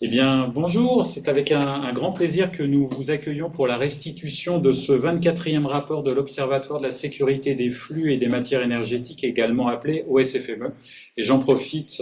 Eh bien, bonjour, c'est avec un grand plaisir que nous vous accueillons pour la restitution de ce 24e rapport de l'Observatoire de la sécurité des flux et des matières énergétiques, également appelé OSFME. Et j'en profite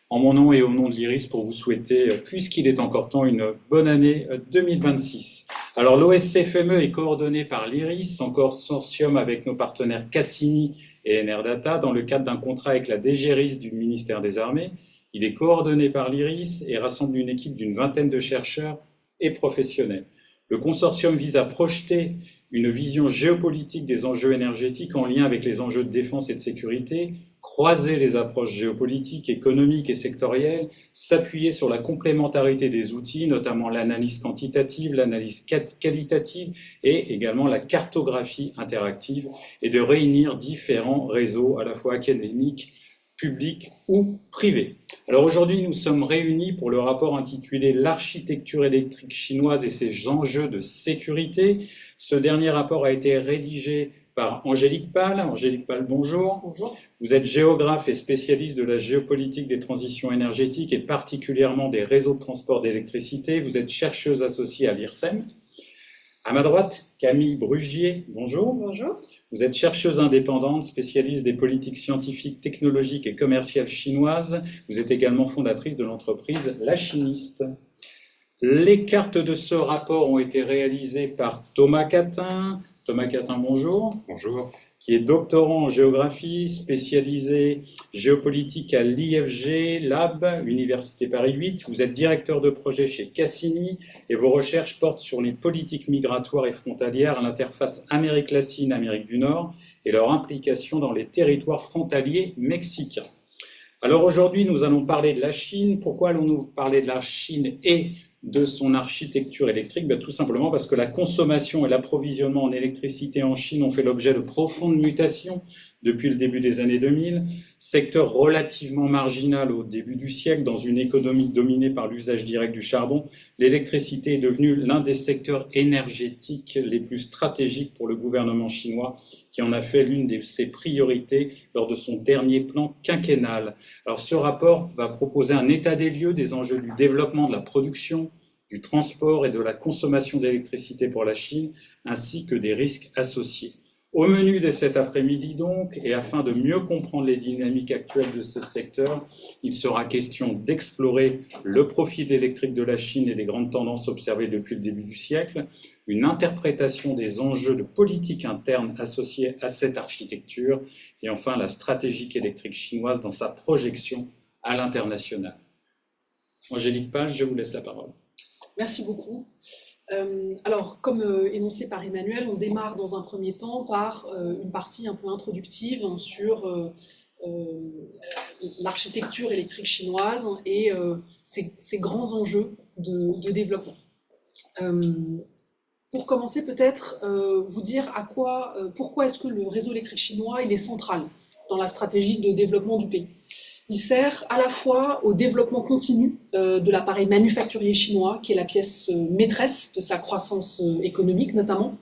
en mon nom et au nom de l'IRIS pour vous souhaiter, puisqu'il est encore temps, une bonne année 2026. Alors, l'OSFME est coordonné par l'IRIS en consortium avec nos partenaires Cassini et Enerdata dans le cadre d'un contrat avec la DGRIS du ministère des Armées. Il est coordonné par l'IRIS et rassemble une équipe d'une vingtaine de chercheurs et professionnels. Le consortium vise à projeter une vision géopolitique des enjeux énergétiques en lien avec les enjeux de défense et de sécurité, croiser les approches géopolitiques, économiques et sectorielles, s'appuyer sur la complémentarité des outils, notamment l'analyse quantitative, l'analyse qualitative et également la cartographie interactive, et de réunir différents réseaux à la fois académiques, publics ou privés. Alors aujourd'hui, nous sommes réunis pour le rapport intitulé L'architecture électrique chinoise et ses enjeux de sécurité. Ce dernier rapport a été rédigé par Angélique Pal. Angélique Pal, bonjour. Bonjour. Vous êtes géographe et spécialiste de la géopolitique des transitions énergétiques et particulièrement des réseaux de transport d'électricité. Vous êtes chercheuse associée à l'IRSEM. À ma droite, Camille Brugier, bonjour. Bonjour. Vous êtes chercheuse indépendante, spécialiste des politiques scientifiques, technologiques et commerciales chinoises. Vous êtes également fondatrice de l'entreprise La Chimiste. Les cartes de ce rapport ont été réalisées par Thomas Catin. Thomas Catin, bonjour. Bonjour. Qui est doctorant en géographie, spécialisé géopolitique à l'IFG Lab, Université Paris 8. Vous êtes directeur de projet chez Cassini et vos recherches portent sur les politiques migratoires et frontalières à l'interface Amérique latine, Amérique du Nord et leur implication dans les territoires frontaliers mexicains. Alors aujourd'hui, nous allons parler de la Chine. Pourquoi allons-nous parler de la Chine et de son architecture électrique? Tout simplement parce que la consommation et l'approvisionnement en électricité en Chine ont fait l'objet de profondes mutations depuis le début des années 2000, secteur relativement marginal au début du siècle dans une économie dominée par l'usage direct du charbon. L'électricité est devenue l'un des secteurs énergétiques les plus stratégiques pour le gouvernement chinois, qui en a fait l'une de ses priorités lors de son dernier plan quinquennal. Alors ce rapport va proposer un état des lieux des enjeux du développement de la production, du transport et de la consommation d'électricité pour la Chine, ainsi que des risques associés. Au menu de cet après-midi donc, et afin de mieux comprendre les dynamiques actuelles de ce secteur, il sera question d'explorer le profil électrique de la Chine et les grandes tendances observées depuis le début du siècle, une interprétation des enjeux de politique interne associés à cette architecture, et enfin la stratégie électrique chinoise dans sa projection à l'international. Angélique Page, je vous laisse la parole. Merci beaucoup. Alors, comme énoncé par Emmanuel, on démarre dans un premier temps par une partie un peu introductive sur l'architecture électrique chinoise et ses grands enjeux de développement. Pour commencer, peut-être vous dire pourquoi est-ce que le réseau électrique chinois il est central dans la stratégie de développement du pays. Il sert à la fois au développement continu de l'appareil manufacturier chinois, qui est la pièce maîtresse de sa croissance économique notamment.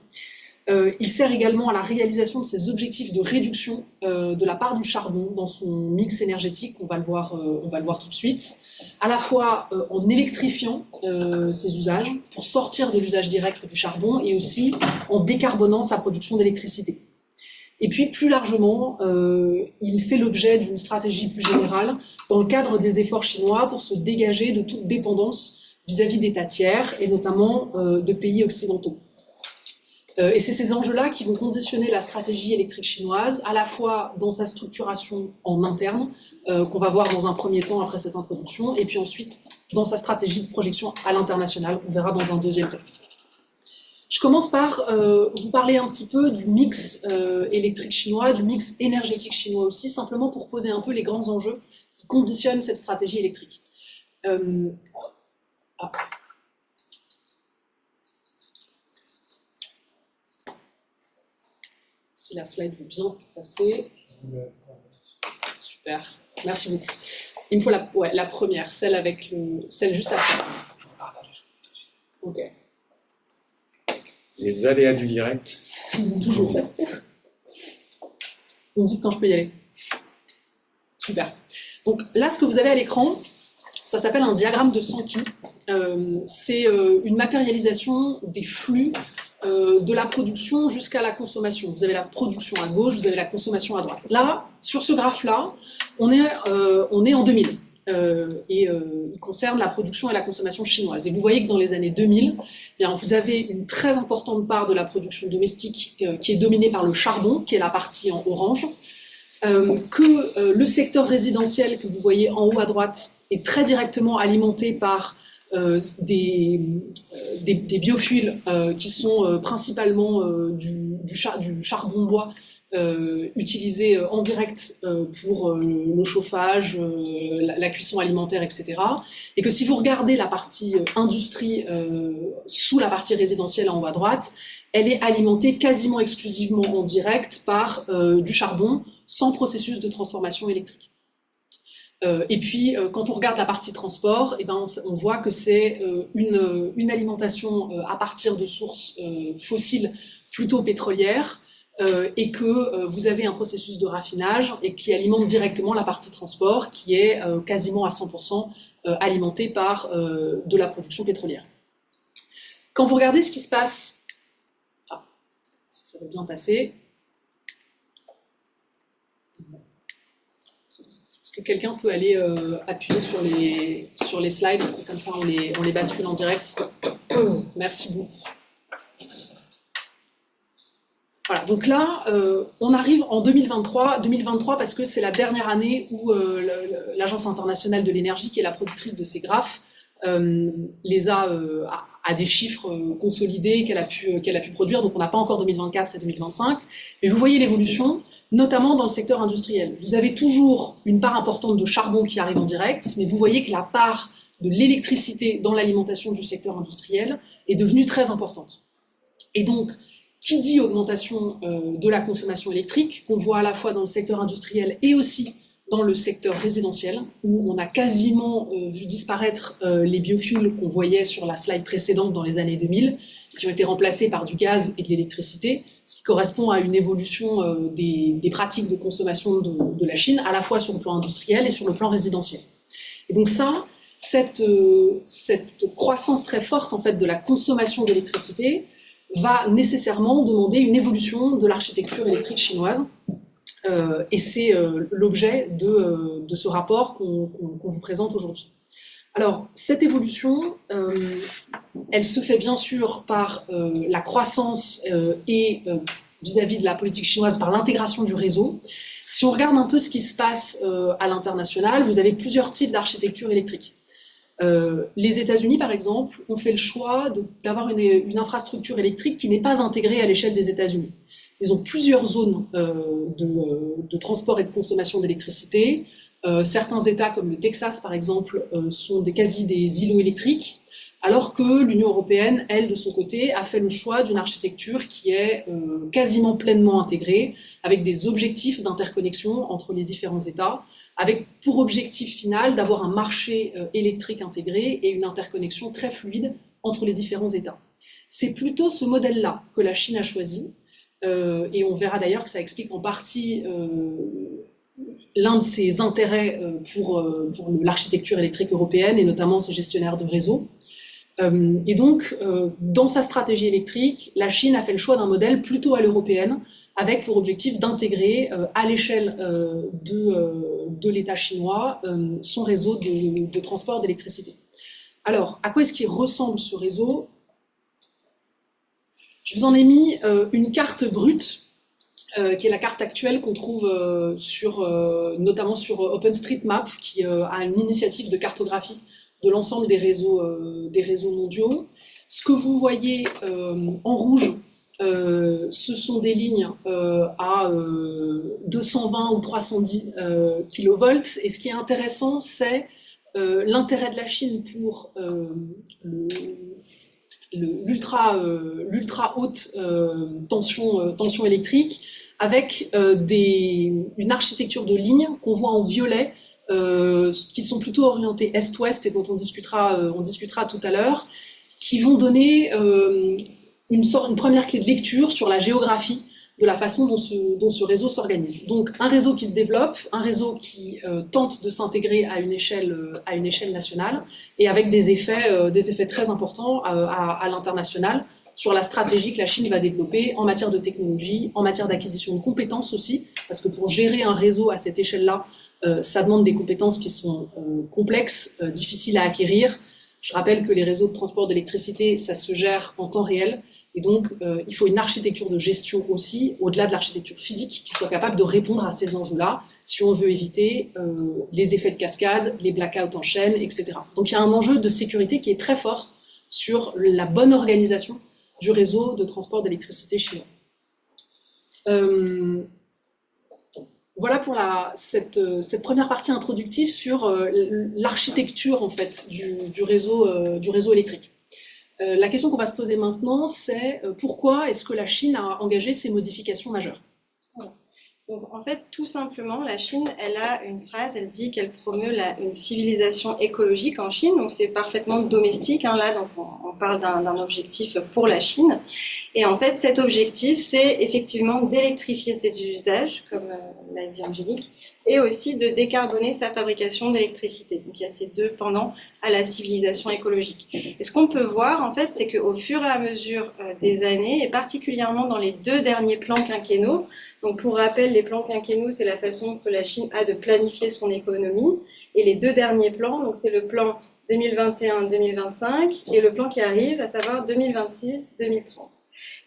Il sert également à la réalisation de ses objectifs de réduction de la part du charbon dans son mix énergétique, on va le voir tout de suite, à la fois en électrifiant ses usages pour sortir de l'usage direct du charbon et aussi en décarbonant sa production d'électricité. Et puis, plus largement, il fait l'objet d'une stratégie plus générale dans le cadre des efforts chinois pour se dégager de toute dépendance vis-à-vis d'États tiers et notamment de pays occidentaux. Et c'est ces enjeux-là qui vont conditionner la stratégie électrique chinoise, à la fois dans sa structuration en interne, qu'on va voir dans un premier temps après cette introduction, et puis ensuite dans sa stratégie de projection à l'international, on verra dans un deuxième temps. Je commence par vous parler un petit peu du mix électrique chinois, du mix énergétique chinois aussi, simplement pour poser un peu les grands enjeux qui conditionnent cette stratégie électrique. Si la slide veut bien passer. Super, merci beaucoup. Il me faut la première, celle juste après. Ok. Les aléas du direct. Toujours. Vous me dites quand je peux y aller. Super. Donc là, ce que vous avez à l'écran, ça s'appelle un diagramme de Sankey. c'est une matérialisation des flux de la production jusqu'à la consommation. Vous avez la production à gauche, vous avez la consommation à droite. Là, sur ce graphe-là, on est en 2000. Il concerne la production et la consommation chinoise. Et vous voyez que dans les années 2000, eh bien, vous avez une très importante part de la production domestique qui est dominée par le charbon, qui est la partie en orange, que le secteur résidentiel que vous voyez en haut à droite est très directement alimenté par des biofuels qui sont principalement du charbon bois utilisé en direct pour le chauffage, la cuisson alimentaire, etc. Et que si vous regardez la partie industrie sous la partie résidentielle en haut à droite, elle est alimentée quasiment exclusivement en direct par du charbon sans processus de transformation électrique. Et puis, quand on regarde la partie transport, eh ben, on voit que c'est une alimentation à partir de sources fossiles plutôt pétrolières et que vous avez un processus de raffinage et qui alimente directement la partie transport qui est quasiment à 100% alimentée par de la production pétrolière. Quand vous regardez ce qui se passe... Ah, ça va bien passer... Est-ce que quelqu'un peut aller appuyer sur les slides, comme ça on les bascule en direct. Merci beaucoup. Voilà, donc là, on arrive en 2023 parce que c'est la dernière année où l'Agence internationale de l'énergie, qui est la productrice de ces graphes, les a des chiffres consolidés qu'elle a pu produire, donc on n'a pas encore 2024 et 2025, mais vous voyez l'évolution, notamment dans le secteur industriel. Vous avez toujours une part importante de charbon qui arrive en direct, mais vous voyez que la part de l'électricité dans l'alimentation du secteur industriel est devenue très importante. Et donc, qui dit augmentation de la consommation électrique, qu'on voit à la fois dans le secteur industriel et aussi dans le secteur résidentiel, où on a quasiment vu disparaître les biofuels qu'on voyait sur la slide précédente dans les années 2000, qui ont été remplacés par du gaz et de l'électricité, ce qui correspond à une évolution des pratiques de consommation de la Chine, à la fois sur le plan industriel et sur le plan résidentiel. Et donc ça, cette croissance très forte en fait, de la consommation d'électricité va nécessairement demander une évolution de l'architecture électrique chinoise. Et c'est l'objet de ce rapport qu'on vous présente aujourd'hui. Alors, cette évolution, elle se fait bien sûr par la croissance et vis-à-vis de la politique chinoise, par l'intégration du réseau. Si on regarde un peu ce qui se passe à l'international, vous avez plusieurs types d'architecture électrique. Les États-Unis, par exemple, ont fait le choix d'avoir une infrastructure électrique qui n'est pas intégrée à l'échelle des États-Unis. Ils ont plusieurs zones de transport et de consommation d'électricité. Certains États, comme le Texas, par exemple, sont quasi des îlots électriques, alors que l'Union européenne, elle, de son côté, a fait le choix d'une architecture qui est quasiment pleinement intégrée, avec des objectifs d'interconnexion entre les différents États, avec pour objectif final d'avoir un marché électrique intégré et une interconnexion très fluide entre les différents États. C'est plutôt ce modèle-là que la Chine a choisi, et on verra d'ailleurs que ça explique en partie l'un de ses intérêts pour l'architecture électrique européenne, et notamment ses gestionnaires de réseau. Et donc, dans sa stratégie électrique, la Chine a fait le choix d'un modèle plutôt à l'européenne, avec pour objectif d'intégrer à l'échelle de l'État chinois son réseau de transport d'électricité. Alors, à quoi est-ce qu'il ressemble ce réseau ? Je vous en ai mis une carte brute, qui est la carte actuelle qu'on trouve notamment sur OpenStreetMap, qui a une initiative de cartographie de l'ensemble des réseaux mondiaux. Ce que vous voyez en rouge, ce sont des lignes à 220 ou 310 kV. Et ce qui est intéressant, c'est l'intérêt de la Chine pour l'ultra haute tension électrique, avec une architecture de lignes qu'on voit en violet, qui sont plutôt orientées est-ouest et dont on discutera tout à l'heure, qui vont donner une première clé de lecture sur la géographie de la façon dont ce réseau s'organise. Donc un réseau qui se développe, un réseau qui tente de s'intégrer à une échelle nationale et avec des effets très importants à l'international sur la stratégie que la Chine va développer en matière de technologie, en matière d'acquisition de compétences aussi, parce que pour gérer un réseau à cette échelle-là, ça demande des compétences qui sont complexes, difficiles à acquérir. Je rappelle que les réseaux de transport d'électricité, ça se gère en temps réel. Et donc, il faut une architecture de gestion aussi, au-delà de l'architecture physique, qui soit capable de répondre à ces enjeux-là, si on veut éviter les effets de cascade, les blackouts en chaîne, etc. Donc, il y a un enjeu de sécurité qui est très fort sur la bonne organisation du réseau de transport d'électricité chinois. Voilà pour cette première partie introductive sur l'architecture en fait, du réseau électrique. La question qu'on va se poser maintenant, c'est pourquoi est-ce que la Chine a engagé ces modifications majeures? Voilà. Donc, en fait, tout simplement, la Chine, elle a une phrase, elle dit qu'elle promeut une civilisation écologique en Chine, donc c'est parfaitement domestique, hein, là, donc on parle d'un objectif pour la Chine. Et en fait, cet objectif, c'est effectivement d'électrifier ses usages, comme l'a dit Angélique, et aussi de décarboner sa fabrication d'électricité. Donc il y a ces deux pendants à la civilisation écologique. Et ce qu'on peut voir, en fait, c'est qu'au fur et à mesure des années, et particulièrement dans les 2 derniers plans quinquennaux, donc pour rappel, les plans quinquennaux, c'est la façon que la Chine a de planifier son économie, et les 2 derniers plans, donc c'est le plan 2021-2025 et le plan qui arrive, à savoir 2026-2030.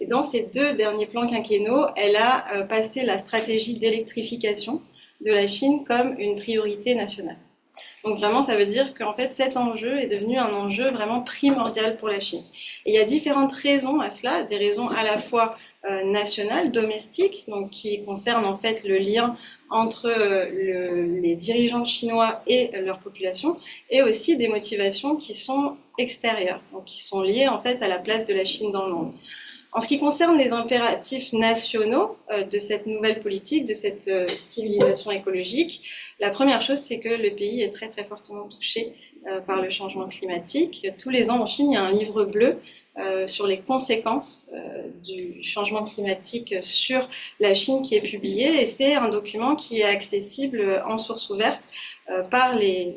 Et dans ces 2 derniers plans quinquennaux, elle a passé la stratégie d'électrification de la Chine comme une priorité nationale. Donc vraiment, ça veut dire qu'en fait, cet enjeu est devenu un enjeu vraiment primordial pour la Chine. Et il y a différentes raisons à cela, des raisons à la fois nationales, domestiques, donc qui concernent en fait le lien entre les dirigeants chinois et leur population, et aussi des motivations qui sont extérieures, donc qui sont liées en fait à la place de la Chine dans le monde. En ce qui concerne les impératifs nationaux de cette nouvelle politique, de cette civilisation écologique, la première chose, c'est que le pays est très très fortement touché par le changement climatique. Tous les ans en Chine, il y a un livre bleu sur les conséquences du changement climatique sur la Chine qui est publié, et c'est un document qui est accessible en source ouverte par les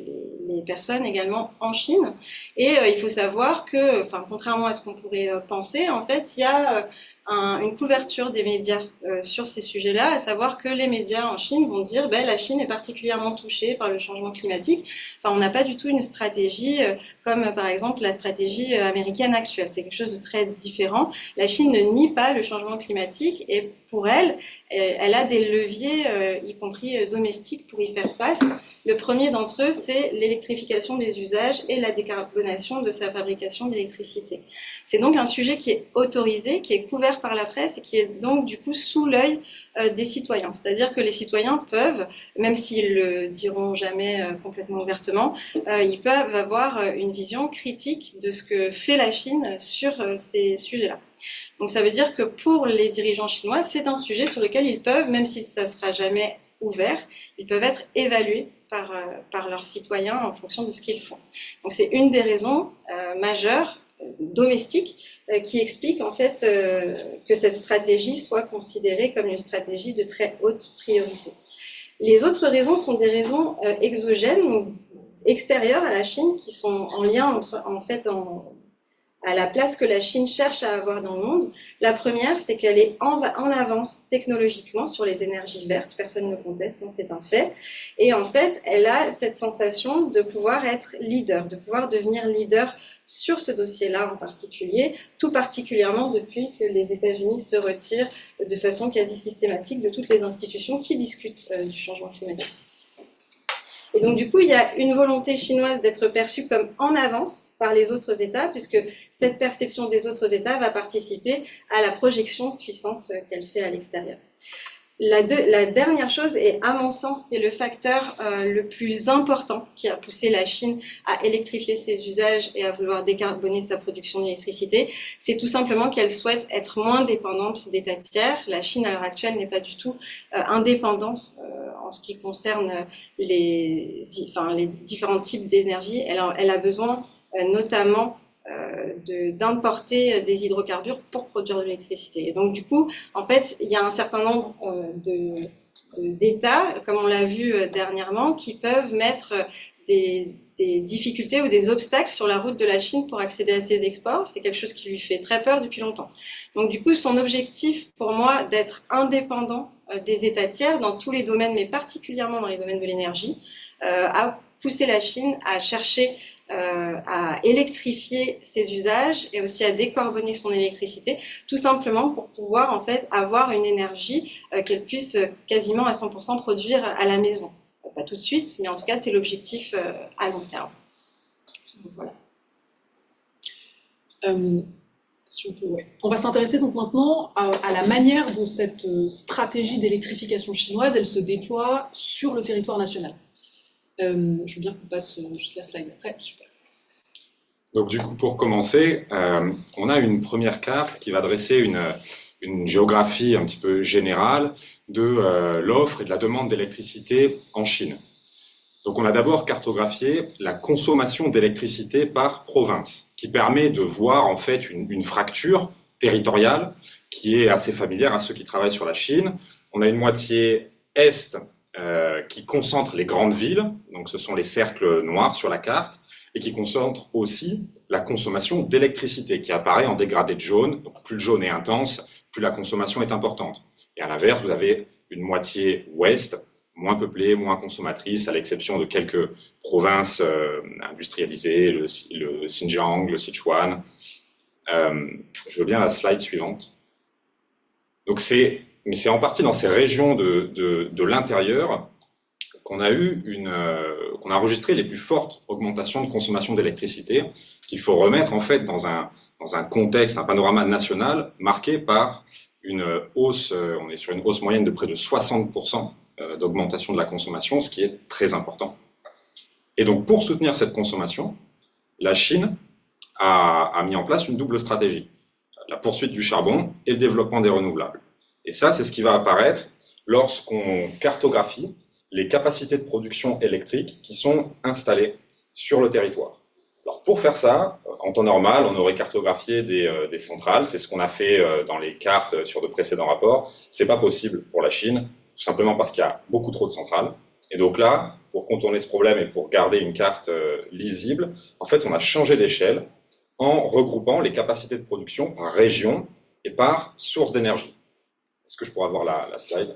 personnes également en Chine. Et il faut savoir que, contrairement à ce qu'on pourrait penser, en fait, il y a une couverture des médias sur ces sujets-là, à savoir que les médias en Chine vont dire la Chine est particulièrement touchée par le changement climatique. Enfin, on n'a pas du tout une stratégie comme par exemple la stratégie américaine actuelle. C'est quelque chose de très différent. La Chine ne nie pas le changement climatique et pour elle, elle a des leviers, y compris domestiques, pour y faire face. Le premier d'entre eux, c'est l'électrification des usages et la décarbonation de sa fabrication d'électricité. C'est donc un sujet qui est autorisé, qui est couvert par la presse et qui est donc du coup sous l'œil des citoyens. C'est-à-dire que les citoyens peuvent, même s'ils le diront jamais complètement ouvertement, ils peuvent avoir une vision critique de ce que fait la Chine sur ces sujets-là. Donc ça veut dire que pour les dirigeants chinois, c'est un sujet sur lequel ils peuvent, même si ça ne sera jamais ouvert, ils peuvent être évalués par leurs citoyens en fonction de ce qu'ils font. Donc c'est une des raisons majeures domestiques qui explique en fait que cette stratégie soit considérée comme une stratégie de très haute priorité. Les autres raisons sont des raisons exogènes, ou extérieures à la Chine, qui sont en lien à la place que la Chine cherche à avoir dans le monde. La première, c'est qu'elle est en avance technologiquement sur les énergies vertes, personne ne conteste, c'est un fait. Et en fait, elle a cette sensation de pouvoir être leader, de pouvoir devenir leader sur ce dossier-là en particulier, tout particulièrement depuis que les États-Unis se retirent de façon quasi systématique de toutes les institutions qui discutent du changement climatique. Et donc, du coup, il y a une volonté chinoise d'être perçue comme en avance par les autres États, puisque cette perception des autres États va participer à la projection de puissance qu'elle fait à l'extérieur. La dernière chose, et à mon sens, c'est le facteur le plus important qui a poussé la Chine à électrifier ses usages et à vouloir décarboner sa production d'électricité, c'est tout simplement qu'elle souhaite être moins dépendante d'États tiers. La Chine, à l'heure actuelle, n'est pas du tout indépendante en ce qui concerne les différents types d'énergie. Elle a besoin notamment d'importer des hydrocarbures pour produire de l'électricité. Et donc du coup, en fait, il y a un certain nombre d'États, comme on l'a vu dernièrement, qui peuvent mettre des difficultés ou des obstacles sur la route de la Chine pour accéder à ses exports. C'est quelque chose qui lui fait très peur depuis longtemps. Donc du coup, son objectif pour moi d'être indépendant des États tiers dans tous les domaines, mais particulièrement dans les domaines de l'énergie, a poussé la Chine à chercher à électrifier ses usages et aussi à décarboner son électricité, tout simplement pour pouvoir en fait avoir une énergie qu'elle puisse quasiment à 100% produire à la maison. Pas tout de suite, mais en tout cas c'est l'objectif à long terme. Donc, voilà. Si on peut, ouais. On va s'intéresser donc maintenant à la manière dont cette stratégie d'électrification chinoise, elle se déploie sur le territoire national. Je veux bien qu'on passe juste la slide après. Super. Donc du coup, pour commencer, on a une première carte qui va dresser une géographie un petit peu générale de l'offre et de la demande d'électricité en Chine. Donc on a d'abord cartographié la consommation d'électricité par province, qui permet de voir en fait une fracture territoriale qui est assez familière à ceux qui travaillent sur la Chine. On a une moitié est qui concentre les grandes villes, donc ce sont les cercles noirs sur la carte, et qui concentre aussi la consommation d'électricité, qui apparaît en dégradé de jaune. Donc plus le jaune est intense, plus la consommation est importante. Et à l'inverse, vous avez une moitié ouest, moins peuplée, moins consommatrice, à l'exception de quelques provinces industrialisées, le Xinjiang, le Sichuan. Je veux bien la slide suivante. Donc mais c'est en partie dans ces régions de l'intérieur qu'on a qu'on a enregistré les plus fortes augmentations de consommation d'électricité, qu'il faut remettre en fait dans un contexte, un panorama national marqué par une hausse, on est sur une hausse moyenne de près de 60% d'augmentation de la consommation, ce qui est très important. Et donc pour soutenir cette consommation, la Chine a mis en place une double stratégie, la poursuite du charbon et le développement des renouvelables. Et ça, c'est ce qui va apparaître lorsqu'on cartographie les capacités de production électrique qui sont installées sur le territoire. Alors pour faire ça, en temps normal, on aurait cartographié des centrales, c'est ce qu'on a fait dans les cartes sur de précédents rapports. C'est pas possible pour la Chine, tout simplement parce qu'il y a beaucoup trop de centrales. Et donc là, pour contourner ce problème et pour garder une carte lisible, en fait, on a changé d'échelle en regroupant les capacités de production par région et par source d'énergie. Est-ce que je pourrais avoir la slide ?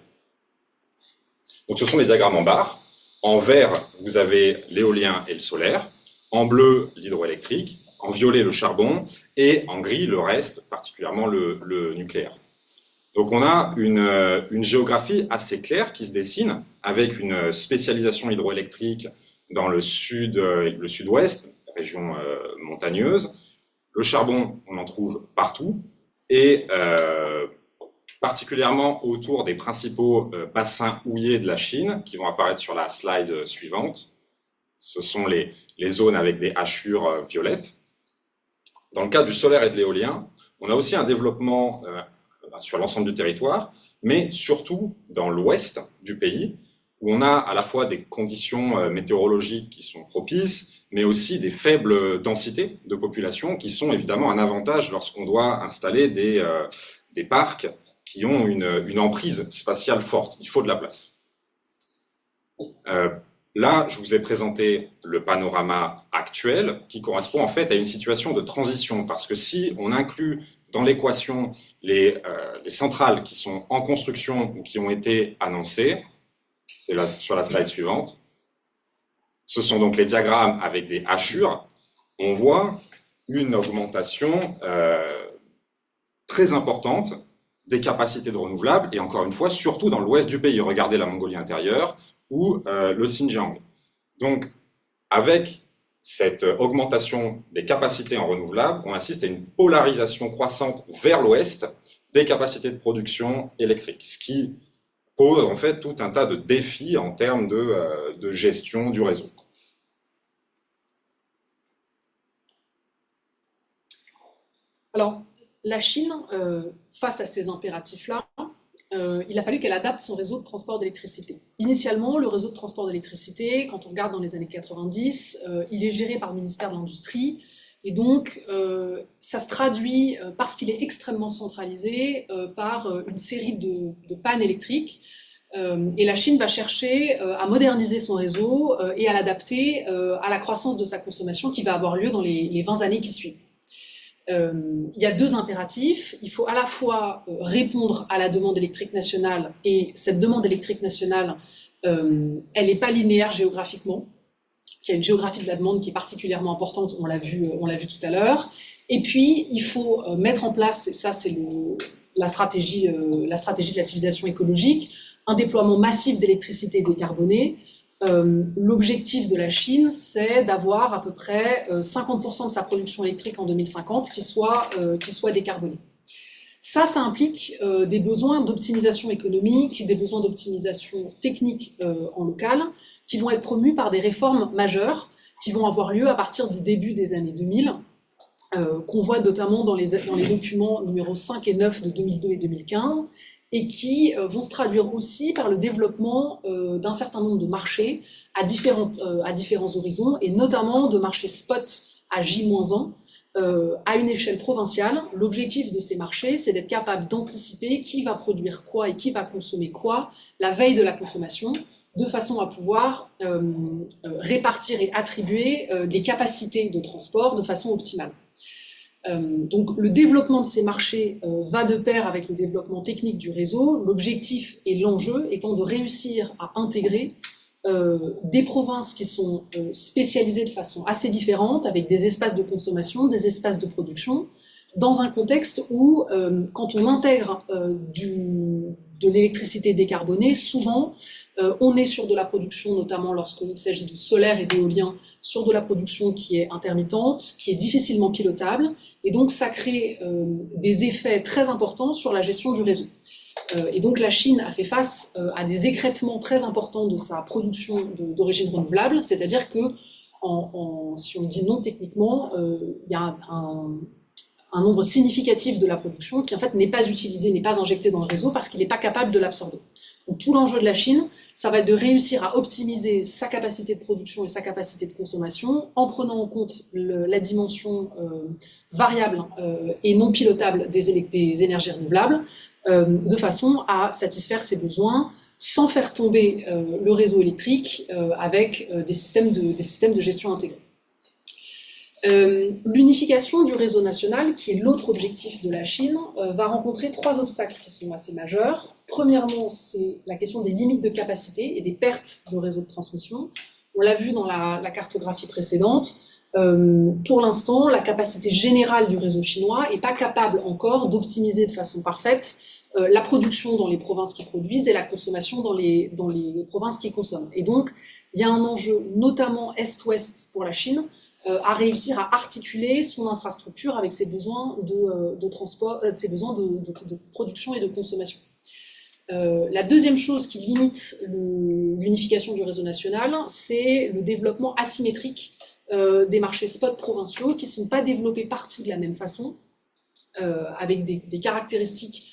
Donc ce sont les diagrammes en barre. En vert, vous avez l'éolien et le solaire. En bleu, l'hydroélectrique. En violet, le charbon. Et en gris, le reste, particulièrement le nucléaire. Donc on a une géographie assez claire qui se dessine avec une spécialisation hydroélectrique dans le sud et le sud-ouest, région montagneuse. Le charbon, on en trouve partout. Et particulièrement autour des principaux bassins houillers de la Chine, qui vont apparaître sur la slide suivante. Ce sont les zones avec des hachures violettes. Dans le cas du solaire et de l'éolien, on a aussi un développement sur l'ensemble du territoire, mais surtout dans l'ouest du pays, où on a à la fois des conditions météorologiques qui sont propices, mais aussi des faibles densités de population, qui sont évidemment un avantage lorsqu'on doit installer des parcs qui ont une emprise spatiale forte. Il faut de la place. Là, je vous ai présenté le panorama actuel qui correspond en fait à une situation de transition, parce que si on inclut dans l'équation les centrales qui sont en construction ou qui ont été annoncées, c'est là sur la slide suivante, ce sont donc les diagrammes avec des hachures, on voit une augmentation très importante des capacités de renouvelables, et encore une fois, surtout dans l'ouest du pays. Regardez la Mongolie intérieure ou le Xinjiang. Donc, avec cette augmentation des capacités en renouvelables, on assiste à une polarisation croissante vers l'ouest des capacités de production électrique, ce qui pose en fait tout un tas de défis en termes de gestion du réseau. Alors, la Chine, face à ces impératifs-là, il a fallu qu'elle adapte son réseau de transport d'électricité. Initialement, le réseau de transport d'électricité, quand on regarde dans les années 90, il est géré par le ministère de l'Industrie, Et donc, ça se traduit, parce qu'il est extrêmement centralisé, par une série de pannes électriques. Et la Chine va chercher à moderniser son réseau et à l'adapter à la croissance de sa consommation qui va avoir lieu dans les 20 années qui suivent. Il y a deux impératifs. Il faut à la fois répondre à la demande électrique nationale, et cette demande électrique nationale, elle n'est pas linéaire géographiquement. Il y a une géographie de la demande qui est particulièrement importante, on l'a vu tout à l'heure. Et puis, il faut mettre en place, et ça c'est la stratégie de la civilisation écologique, un déploiement massif d'électricité décarbonée. L'objectif de la Chine, c'est d'avoir à peu près 50% de sa production électrique en 2050 qui soit décarbonée. Ça implique des besoins d'optimisation économique, des besoins d'optimisation technique en local, qui vont être promus par des réformes majeures qui vont avoir lieu à partir du début des années 2000, qu'on voit notamment dans les documents numéros 5 et 9 de 2002 et 2015, et qui vont se traduire aussi par le développement d'un certain nombre de marchés à différents horizons, et notamment de marchés spot à J-1, à une échelle provinciale. L'objectif de ces marchés, c'est d'être capable d'anticiper qui va produire quoi et qui va consommer quoi la veille de la consommation, de façon à pouvoir répartir et attribuer les capacités de transport de façon optimale. Donc le développement de ces marchés va de pair avec le développement technique du réseau, l'objectif et l'enjeu étant de réussir à intégrer des provinces qui sont spécialisées de façon assez différente, avec des espaces de consommation, des espaces de production, dans un contexte où, quand on intègre de l'électricité décarbonée, souvent, on est sur de la production, notamment lorsqu'il s'agit de solaire et d'éolien, sur de la production qui est intermittente, qui est difficilement pilotable, et donc ça crée des effets très importants sur la gestion du réseau. Et donc la Chine a fait face à des écrêtements très importants de sa production d'origine renouvelable, c'est-à-dire que, si on le dit non techniquement, il y a un nombre significatif de la production qui en fait n'est pas utilisé, n'est pas injecté dans le réseau parce qu'il n'est pas capable de l'absorber. Donc tout l'enjeu de la Chine, ça va être de réussir à optimiser sa capacité de production et sa capacité de consommation en prenant en compte la dimension variable et non pilotable des énergies renouvelables, de façon à satisfaire ses besoins sans faire tomber le réseau électrique avec des systèmes de gestion intégrés. L'unification du réseau national, qui est l'autre objectif de la Chine, va rencontrer trois obstacles qui sont assez majeurs. Premièrement, c'est la question des limites de capacité et des pertes de réseau de transmission. On l'a vu dans la cartographie précédente. Pour l'instant, la capacité générale du réseau chinois n'est pas capable encore d'optimiser de façon parfaite la production dans les provinces qui produisent et la consommation dans les provinces qui consomment. Et donc, il y a un enjeu, notamment Est-Ouest pour la Chine, à réussir à articuler son infrastructure avec ses besoins de transport, ses besoins de production et de consommation. La deuxième chose qui limite l'unification du réseau national, c'est le développement asymétrique des marchés spot provinciaux qui ne sont pas développés partout de la même façon, avec des caractéristiques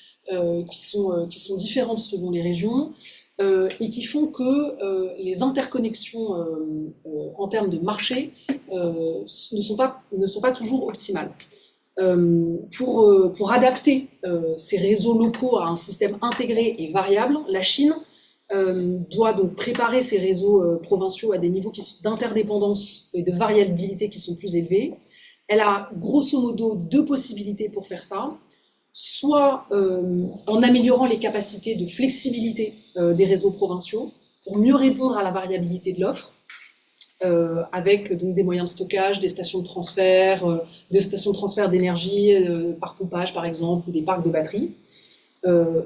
qui sont différentes selon les régions, et qui font que les interconnexions en termes de marché ne sont pas toujours optimales. Pour adapter ces réseaux locaux à un système intégré et variable, la Chine doit donc préparer ces réseaux provinciaux à des niveaux d'interdépendance et de variabilité qui sont plus élevés. Elle a grosso modo deux possibilités pour faire ça. Soit en améliorant les capacités de flexibilité des réseaux provinciaux pour mieux répondre à la variabilité de l'offre, avec donc des moyens de stockage, des stations de transfert d'énergie par pompage par exemple, ou des parcs de batteries,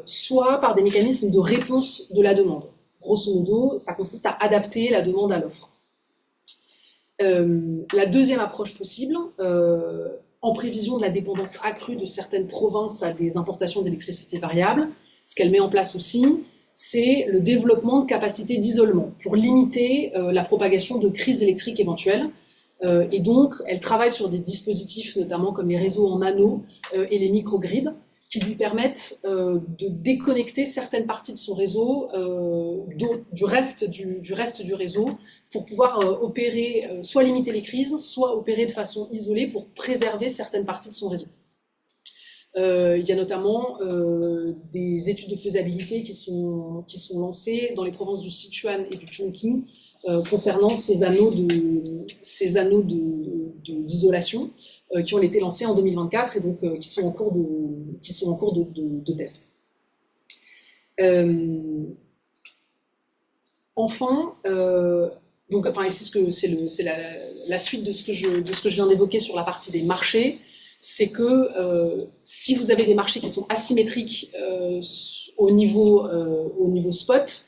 soit par des mécanismes de réponse de la demande. Grosso modo, ça consiste à adapter la demande à l'offre. La deuxième approche possible, en prévision de la dépendance accrue de certaines provinces à des importations d'électricité variable, ce qu'elle met en place aussi, c'est le développement de capacités d'isolement pour limiter la propagation de crises électriques éventuelles. Et donc, elle travaille sur des dispositifs, notamment comme les réseaux en anneaux et les microgrids, qui lui permettent de déconnecter certaines parties de son réseau du reste du réseau pour pouvoir opérer, soit limiter les crises, soit opérer de façon isolée pour préserver certaines parties de son réseau. Il y a notamment des études de faisabilité qui sont lancées dans les provinces du Sichuan et du Chongqing concernant ces anneaux d'isolation qui ont été lancés en 2024 et donc qui sont en cours de test. Enfin, c'est la suite de ce que je viens d'évoquer sur la partie des marchés. C'est que si vous avez des marchés qui sont asymétriques au niveau spot,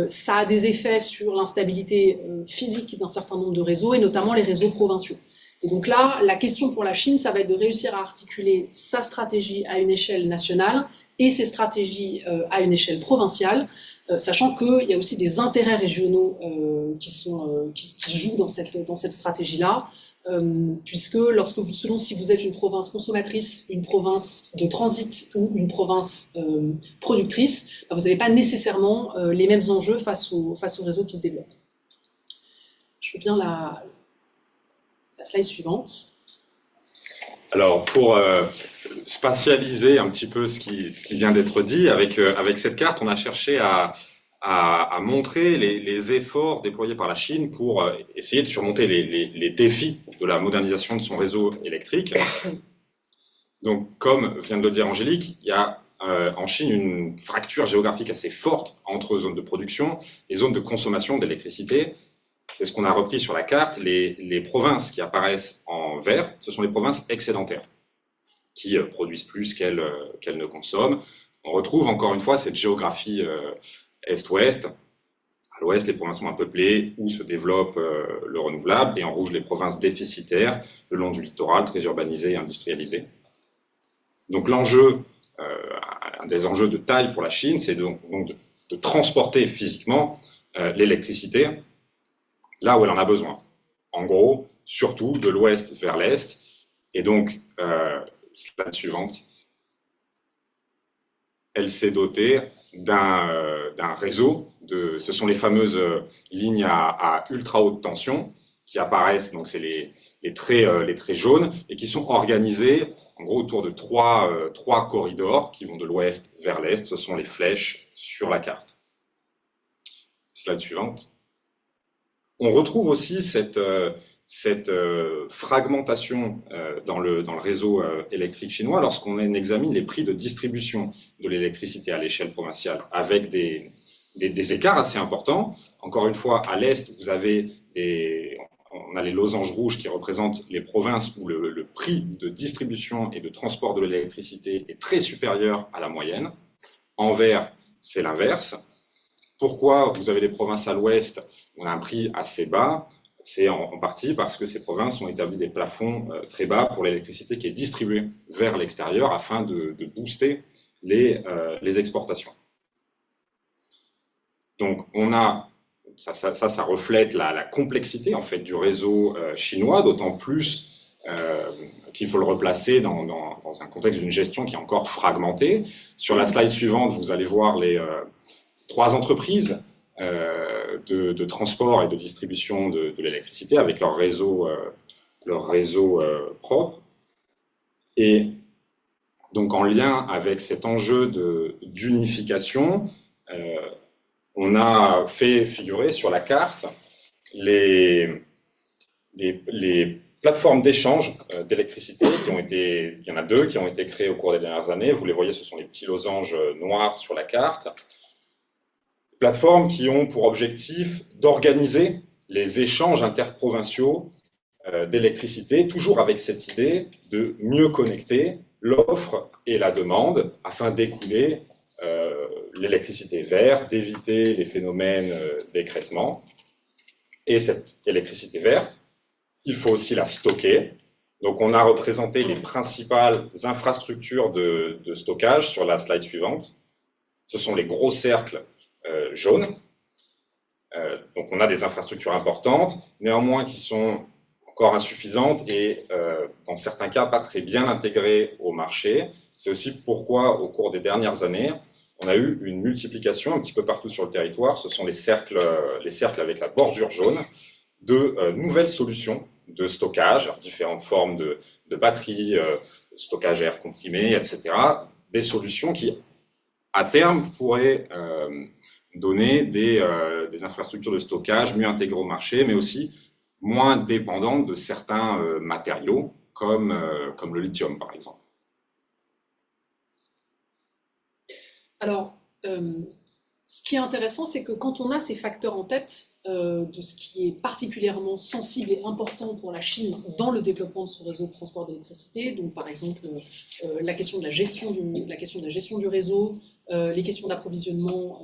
ça a des effets sur l'instabilité physique d'un certain nombre de réseaux, et notamment les réseaux provinciaux. Et donc là, la question pour la Chine, ça va être de réussir à articuler sa stratégie à une échelle nationale et ses stratégies à une échelle provinciale, sachant qu'il y a aussi des intérêts régionaux qui jouent dans cette stratégie-là. Puisque selon si vous êtes une province consommatrice, une province de transit ou une province productrice, vous n'avez pas nécessairement les mêmes enjeux face au réseau qui se développe. Je veux bien la slide suivante. Alors, pour spatialiser un petit peu ce qui vient d'être dit, avec cette carte, on a cherché à montrer les efforts déployés par la Chine pour essayer de surmonter les défis de la modernisation de son réseau électrique. Donc, comme vient de le dire Angélique, il y a en Chine une fracture géographique assez forte entre zones de production et zones de consommation d'électricité. C'est ce qu'on a repris sur la carte. Les provinces qui apparaissent en vert, ce sont les provinces excédentaires, qui produisent plus qu'elles ne consomment. On retrouve encore une fois cette géographie est-ouest. À l'ouest, les provinces moins peuplées, où se développe le renouvelable, et en rouge, les provinces déficitaires, le long du littoral, très urbanisées et industrialisées. Donc l'enjeu, un des enjeux de taille pour la Chine, c'est donc de transporter physiquement l'électricité là où elle en a besoin. En gros, surtout de l'ouest vers l'est. Et donc, slide suivante, elle s'est dotée d'un réseau, ce sont les fameuses lignes à ultra haute tension qui apparaissent, donc c'est les traits jaunes, et qui sont organisées en gros autour de trois corridors qui vont de l'ouest vers l'est. Ce sont les flèches sur la carte. Slide suivante. On retrouve aussi cette fragmentation dans le réseau électrique chinois lorsqu'on examine les prix de distribution de l'électricité à l'échelle provinciale, avec des écarts assez importants. Encore une fois, à l'est, on a les losanges rouges qui représentent les provinces où le prix de distribution et de transport de l'électricité est très supérieur à la moyenne. En vert, c'est l'inverse. Pourquoi vous avez des provinces à l'ouest où on a un prix assez bas? C'est en partie parce que ces provinces ont établi des plafonds très bas pour l'électricité qui est distribuée vers l'extérieur afin de booster les exportations. Donc on a, ça reflète la complexité en fait du réseau chinois, d'autant plus qu'il faut le replacer dans un contexte d'une gestion qui est encore fragmentée. Sur la slide suivante, vous allez voir les 3 entreprises de transport et de distribution de l'électricité avec leur réseau propre. Et donc en lien avec cet enjeu d'unification, on a fait figurer sur la carte les plateformes d'échange d'électricité il y en a 2 qui ont été créées au cours des dernières années. Vous les voyez, ce sont les petits losanges noirs sur la carte. Plateformes qui ont pour objectif d'organiser les échanges interprovinciaux d'électricité, toujours avec cette idée de mieux connecter l'offre et la demande afin d'écouler l'électricité verte, d'éviter les phénomènes d'écrêtement. Et cette électricité verte, il faut aussi la stocker. Donc on a représenté les principales infrastructures de stockage sur la slide suivante. Ce sont les gros cercles jaunes. Donc on a des infrastructures importantes, néanmoins qui sont encore insuffisante et dans certains cas pas très bien intégrée au marché. C'est aussi pourquoi au cours des dernières années, on a eu une multiplication un petit peu partout sur le territoire. Ce sont les cercles avec la bordure jaune de nouvelles solutions de stockage, différentes formes de batteries, stockage à air comprimé, etc. Des solutions qui, à terme, pourraient donner des infrastructures de stockage mieux intégrées au marché, mais aussi moins dépendantes de certains matériaux, comme le lithium, par exemple. Alors, ce qui est intéressant, c'est que quand on a ces facteurs en tête de ce qui est particulièrement sensible et important pour la Chine dans le développement de son réseau de transport d'électricité, donc par exemple la question de la gestion du réseau, les questions d'approvisionnement,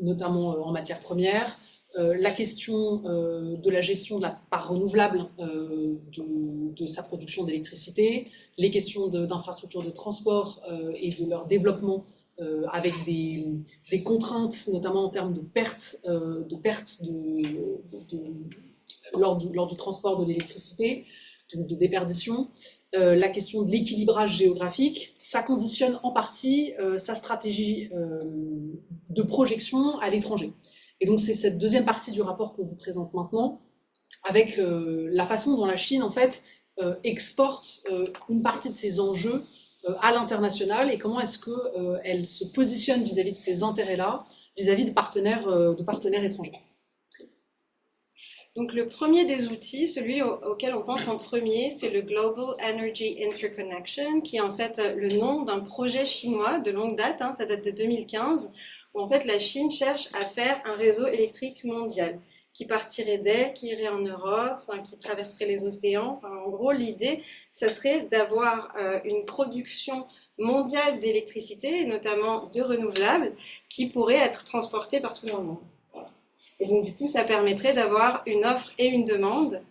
notamment en matières premières, la question de la gestion de la part renouvelable de sa production d'électricité, les questions d'infrastructures de transport et de leur développement avec des contraintes, notamment en termes de pertes lors du transport de l'électricité, de déperdition. La question de l'équilibrage géographique, ça conditionne en partie sa stratégie de projection à l'étranger. Et donc c'est cette deuxième partie du rapport qu'on vous présente maintenant, avec la façon dont la Chine, en fait, exporte une partie de ses enjeux à l'international et comment est-ce qu'elle se positionne vis-à-vis de ces intérêts-là, vis-à-vis de partenaires étrangers. Donc le premier des outils, celui auquel on pense en premier, c'est le Global Energy Interconnection, qui est en fait le nom d'un projet chinois de longue date, ça date de 2015, où en fait la Chine cherche à faire un réseau électrique mondial, qui partirait d'elle, qui irait en Europe, qui traverserait les océans. En gros, l'idée, ça serait d'avoir une production mondiale d'électricité, et notamment de renouvelables, qui pourrait être transportée partout dans le monde. Voilà. Et donc, du coup, ça permettrait d'avoir une offre et une demande,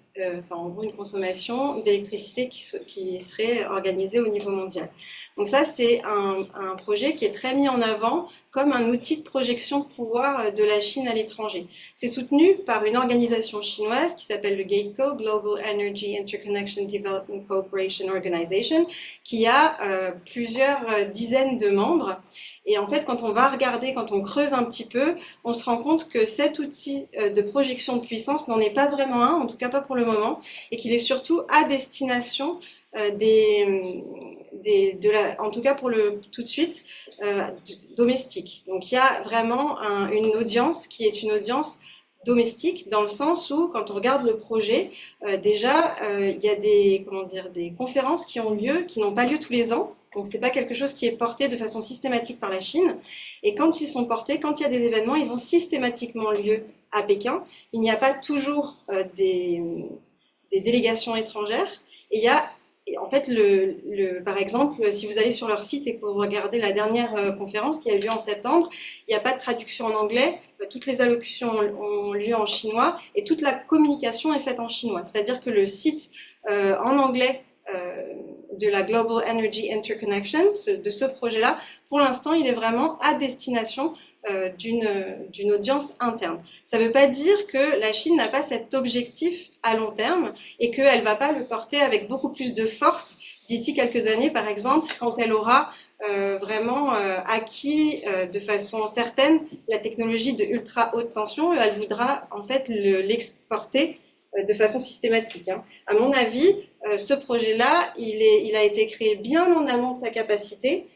en gros, une consommation d'électricité qui serait organisée au niveau mondial. Donc ça, c'est un projet qui est très mis en avant comme un outil de projection de pouvoir de la Chine à l'étranger. C'est soutenu par une organisation chinoise qui s'appelle le GATECO, Global Energy Interconnection Development Cooperation Organization, qui a plusieurs dizaines de membres. Et en fait, quand on va regarder, quand on creuse un petit peu, on se rend compte que cet outil de projection de puissance n'en est pas vraiment un, en tout cas pas pour le moment, et qu'il est surtout à destination en tout cas pour tout de suite, domestique. Donc il y a vraiment une audience qui est une audience domestique, dans le sens où, quand on regarde le projet, déjà, il y a des conférences qui ont lieu, qui n'ont pas lieu tous les ans. Donc, ce n'est pas quelque chose qui est porté de façon systématique par la Chine. Et quand ils sont portés, quand il y a des événements, ils ont systématiquement lieu à Pékin. Il n'y a pas toujours des délégations étrangères. Et il y a, en fait, par exemple, si vous allez sur leur site et que vous regardez la dernière conférence qui a eu lieu en septembre, il n'y a pas de traduction en anglais. Toutes les allocutions ont lieu en chinois et toute la communication est faite en chinois. C'est-à-dire que le site en anglais de la Global Energy Interconnection, de ce projet-là, pour l'instant, il est vraiment à destination d'une audience interne. Ça ne veut pas dire que la Chine n'a pas cet objectif à long terme et qu'elle ne va pas le porter avec beaucoup plus de force d'ici quelques années, par exemple, quand elle aura vraiment acquis de façon certaine la technologie de ultra haute tension. Elle voudra en fait l'exporter de façon systématique. À mon avis, ce projet-là, il a été créé bien en amont de sa capacité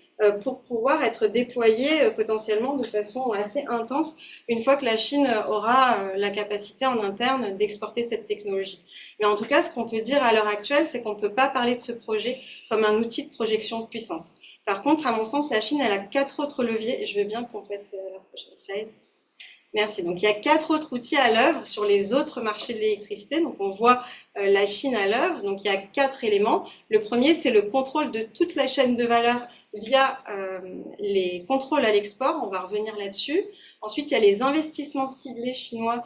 pour pouvoir être déployé potentiellement de façon assez intense une fois que la Chine aura la capacité en interne d'exporter cette technologie. Mais en tout cas, ce qu'on peut dire à l'heure actuelle, c'est qu'on ne peut pas parler de ce projet comme un outil de projection de puissance. Par contre, à mon sens, la Chine, elle a 4 autres leviers. Je veux bien qu'on fasse la prochaine slide. Merci. Donc, il y a 4 autres outils à l'œuvre sur les autres marchés de l'électricité. Donc, on voit la Chine à l'œuvre. Donc, il y a 4 éléments. Le premier, c'est le contrôle de toute la chaîne de valeur via les contrôles à l'export. On va revenir là-dessus. Ensuite, il y a les investissements ciblés chinois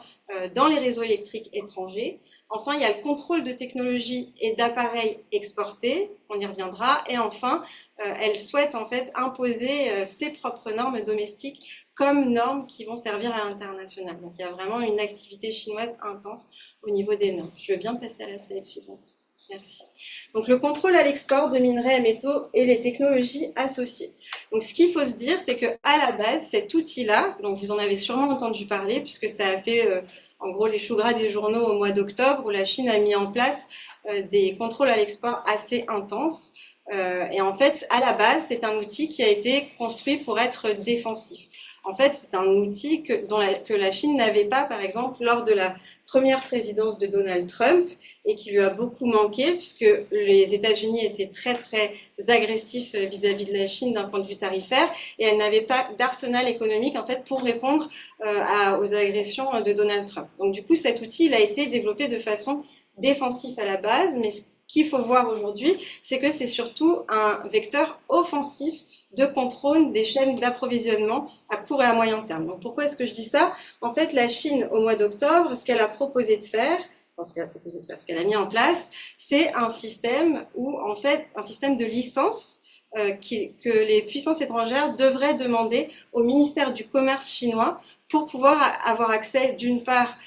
dans les réseaux électriques étrangers. Enfin, il y a le contrôle de technologies et d'appareils exportés, on y reviendra. Et enfin, elle souhaite en fait imposer ses propres normes domestiques comme normes qui vont servir à l'international. Donc il y a vraiment une activité chinoise intense au niveau des normes. Je veux bien passer à la slide suivante. Merci. Donc le contrôle à l'export de minerais et métaux et les technologies associées. Donc ce qu'il faut se dire, c'est qu'à la base, cet outil-là, donc vous en avez sûrement entendu parler, puisque ça a fait en gros les choux gras des journaux au mois d'octobre, où la Chine a mis en place des contrôles à l'export assez intenses. Et en fait, à la base, c'est un outil qui a été construit pour être défensif. En fait, c'est un outil que la Chine n'avait pas, par exemple, lors de la première présidence de Donald Trump et qui lui a beaucoup manqué puisque les États-Unis étaient très, très agressifs vis-à-vis de la Chine d'un point de vue tarifaire et elle n'avait pas d'arsenal économique, en fait, pour répondre aux agressions de Donald Trump. Donc, du coup, cet outil, il a été développé de façon défensive à la base, mais ce qu'il faut voir aujourd'hui, c'est que c'est surtout un vecteur offensif de contrôle des chaînes d'approvisionnement à court et à moyen terme. Donc pourquoi est-ce que je dis ça? En fait, la Chine, au mois d'octobre, ce qu'elle a proposé de faire, ce qu'elle a mis en place, c'est un système où, en fait, un système de licence que les puissances étrangères devraient demander au ministère du Commerce chinois pour pouvoir avoir accès, d'une part,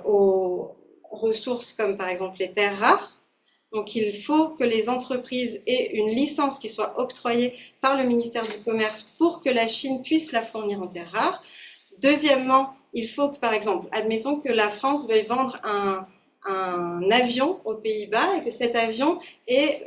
aux ressources comme par exemple les terres rares. Donc, il faut que les entreprises aient une licence qui soit octroyée par le ministère du Commerce pour que la Chine puisse la fournir en terres rares. Deuxièmement, il faut que, par exemple, admettons que la France veuille vendre un avion aux Pays-Bas et que cet avion ait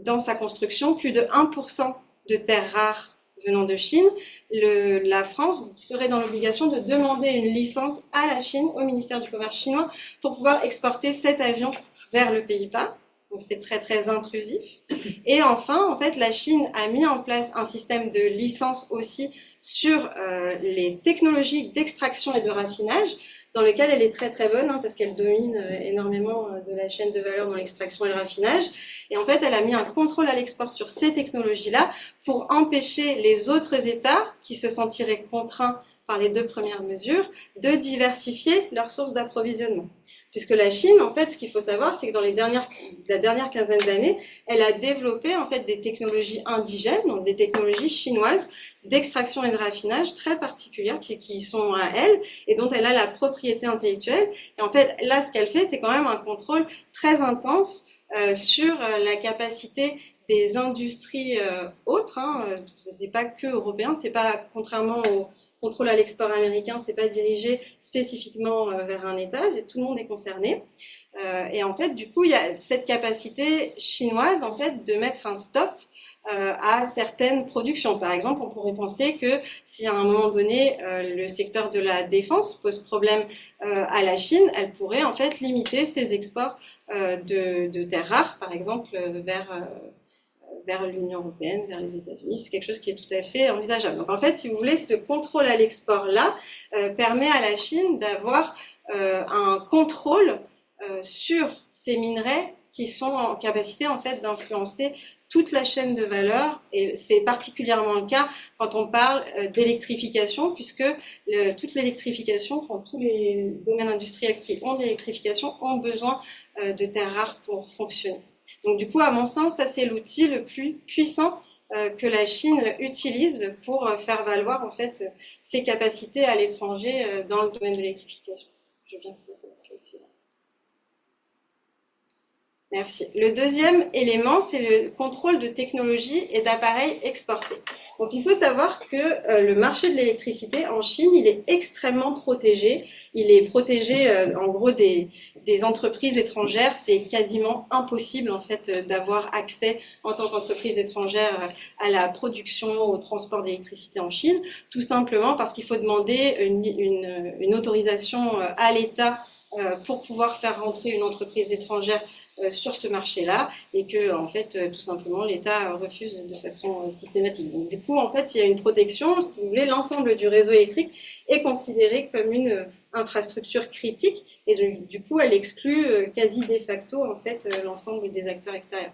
dans sa construction plus de 1% de terres rares venant de Chine. La France serait dans l'obligation de demander une licence à la Chine, au ministère du Commerce chinois, pour pouvoir exporter cet avion vers le Pays-Bas. Donc c'est très très intrusif. Et enfin, en fait, la Chine a mis en place un système de licence aussi sur les technologies d'extraction et de raffinage, dans lequel elle est très très bonne, parce qu'elle domine énormément de la chaîne de valeur dans l'extraction et le raffinage. Et en fait, elle a mis un contrôle à l'export sur ces technologies-là pour empêcher les autres États qui se sentiraient contraints par les deux premières mesures de diversifier leurs sources d'approvisionnement. Puisque la Chine, en fait, ce qu'il faut savoir, c'est que dans la dernière quinzaine d'années, elle a développé en fait des technologies indigènes, donc des technologies chinoises d'extraction et de raffinage très particulières qui sont à elle et dont elle a la propriété intellectuelle. Et en fait, là, ce qu'elle fait, c'est quand même un contrôle très intense sur la capacité des industries autres. C'est pas que européen, c'est pas, contrairement au contrôle à l'export américain, c'est pas dirigé spécifiquement vers un État, tout le monde est concerné. Et en fait, du coup, il y a cette capacité chinoise en fait de mettre un stop à certaines productions. Par exemple, on pourrait penser que si à un moment donné le secteur de la défense pose problème à la Chine, elle pourrait en fait limiter ses exports de terres rares, par exemple, vers l'Union européenne, vers les États-Unis. C'est quelque chose qui est tout à fait envisageable. Donc en fait, si vous voulez, ce contrôle à l'export-là permet à la Chine d'avoir un contrôle sur ces minerais qui sont en capacité en fait d'influencer toute la chaîne de valeur, et c'est particulièrement le cas quand on parle d'électrification, puisque toute l'électrification, enfin, tous les domaines industriels qui ont de l'électrification ont besoin de terres rares pour fonctionner. Donc du coup, à mon sens, ça c'est l'outil le plus puissant que la Chine utilise pour faire valoir en fait ses capacités à l'étranger dans le domaine de l'électrification. Je viens de passer la slide suivante. Merci. Le deuxième élément, c'est le contrôle de technologies et d'appareils exportés. Donc, il faut savoir que le marché de l'électricité en Chine, il est extrêmement protégé. Il est protégé, en gros, des entreprises étrangères. C'est quasiment impossible, en fait, d'avoir accès en tant qu'entreprise étrangère à la production, au transport d'électricité en Chine, tout simplement parce qu'il faut demander une autorisation à l'État pour pouvoir faire rentrer une entreprise étrangère sur ce marché-là, et que en fait tout simplement l'État refuse de façon systématique. Donc du coup en fait il y a une protection, si vous voulez, l'ensemble du réseau électrique est considéré comme une infrastructure critique, et du coup elle exclut quasi de facto en fait l'ensemble des acteurs extérieurs.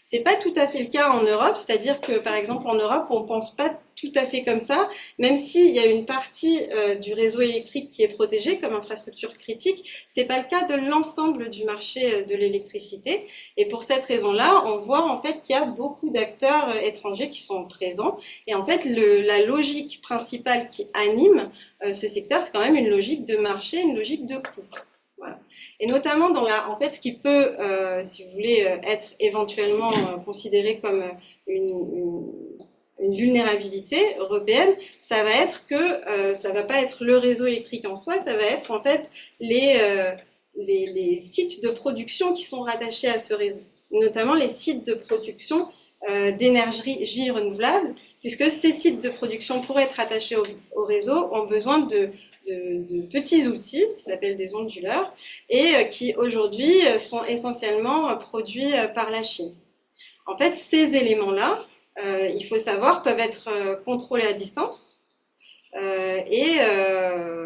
C'est pas tout à fait le cas en Europe, c'est-à-dire que par exemple en Europe, on pense pas tout à fait comme ça, même s'il y a une partie du réseau électrique qui est protégée comme infrastructure critique, c'est pas le cas de l'ensemble du marché de l'électricité. Et pour cette raison-là, on voit en fait qu'il y a beaucoup d'acteurs étrangers qui sont présents. Et en fait, la logique principale qui anime ce secteur, c'est quand même une logique de marché, une logique de coût. Voilà. Et notamment dans en fait, ce qui peut, si vous voulez, être éventuellement considéré comme une vulnérabilité européenne, ça va être que ça va pas être le réseau électrique en soi, ça va être en fait les sites de production qui sont rattachés à ce réseau, notamment les sites de production d'énergie renouvelable, puisque ces sites de production, pour être attachés au réseau, ont besoin de petits outils qui s'appellent des onduleurs et qui aujourd'hui sont essentiellement produits par la Chine. En fait, ces éléments-là, il faut savoir, peuvent être contrôlés à distance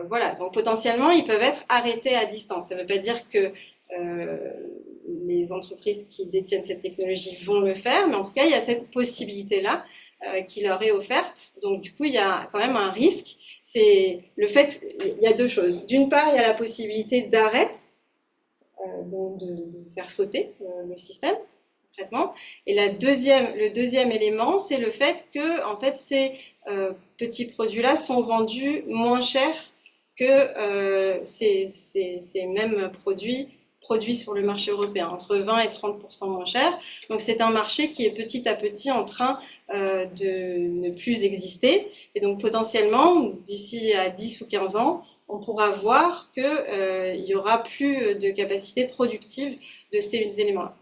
voilà, donc potentiellement, ils peuvent être arrêtés à distance. Ça ne veut pas dire que les entreprises qui détiennent cette technologie vont le faire, mais en tout cas, il y a cette possibilité-là qui leur est offerte. Donc, du coup, il y a quand même un risque. C'est le fait, il y a deux choses. D'une part, il y a la possibilité d'arrêt, donc de faire sauter le système concrètement. Et le deuxième élément, c'est le fait que, en fait, ces petits produits-là sont vendus moins cher que ces mêmes produits sur le marché européen, entre 20 et 30% moins cher. Donc c'est un marché qui est petit à petit en train de ne plus exister. Et donc potentiellement, d'ici à 10 ou 15 ans, on pourra voir qu'il y aura plus de capacité productive de ces éléments-là.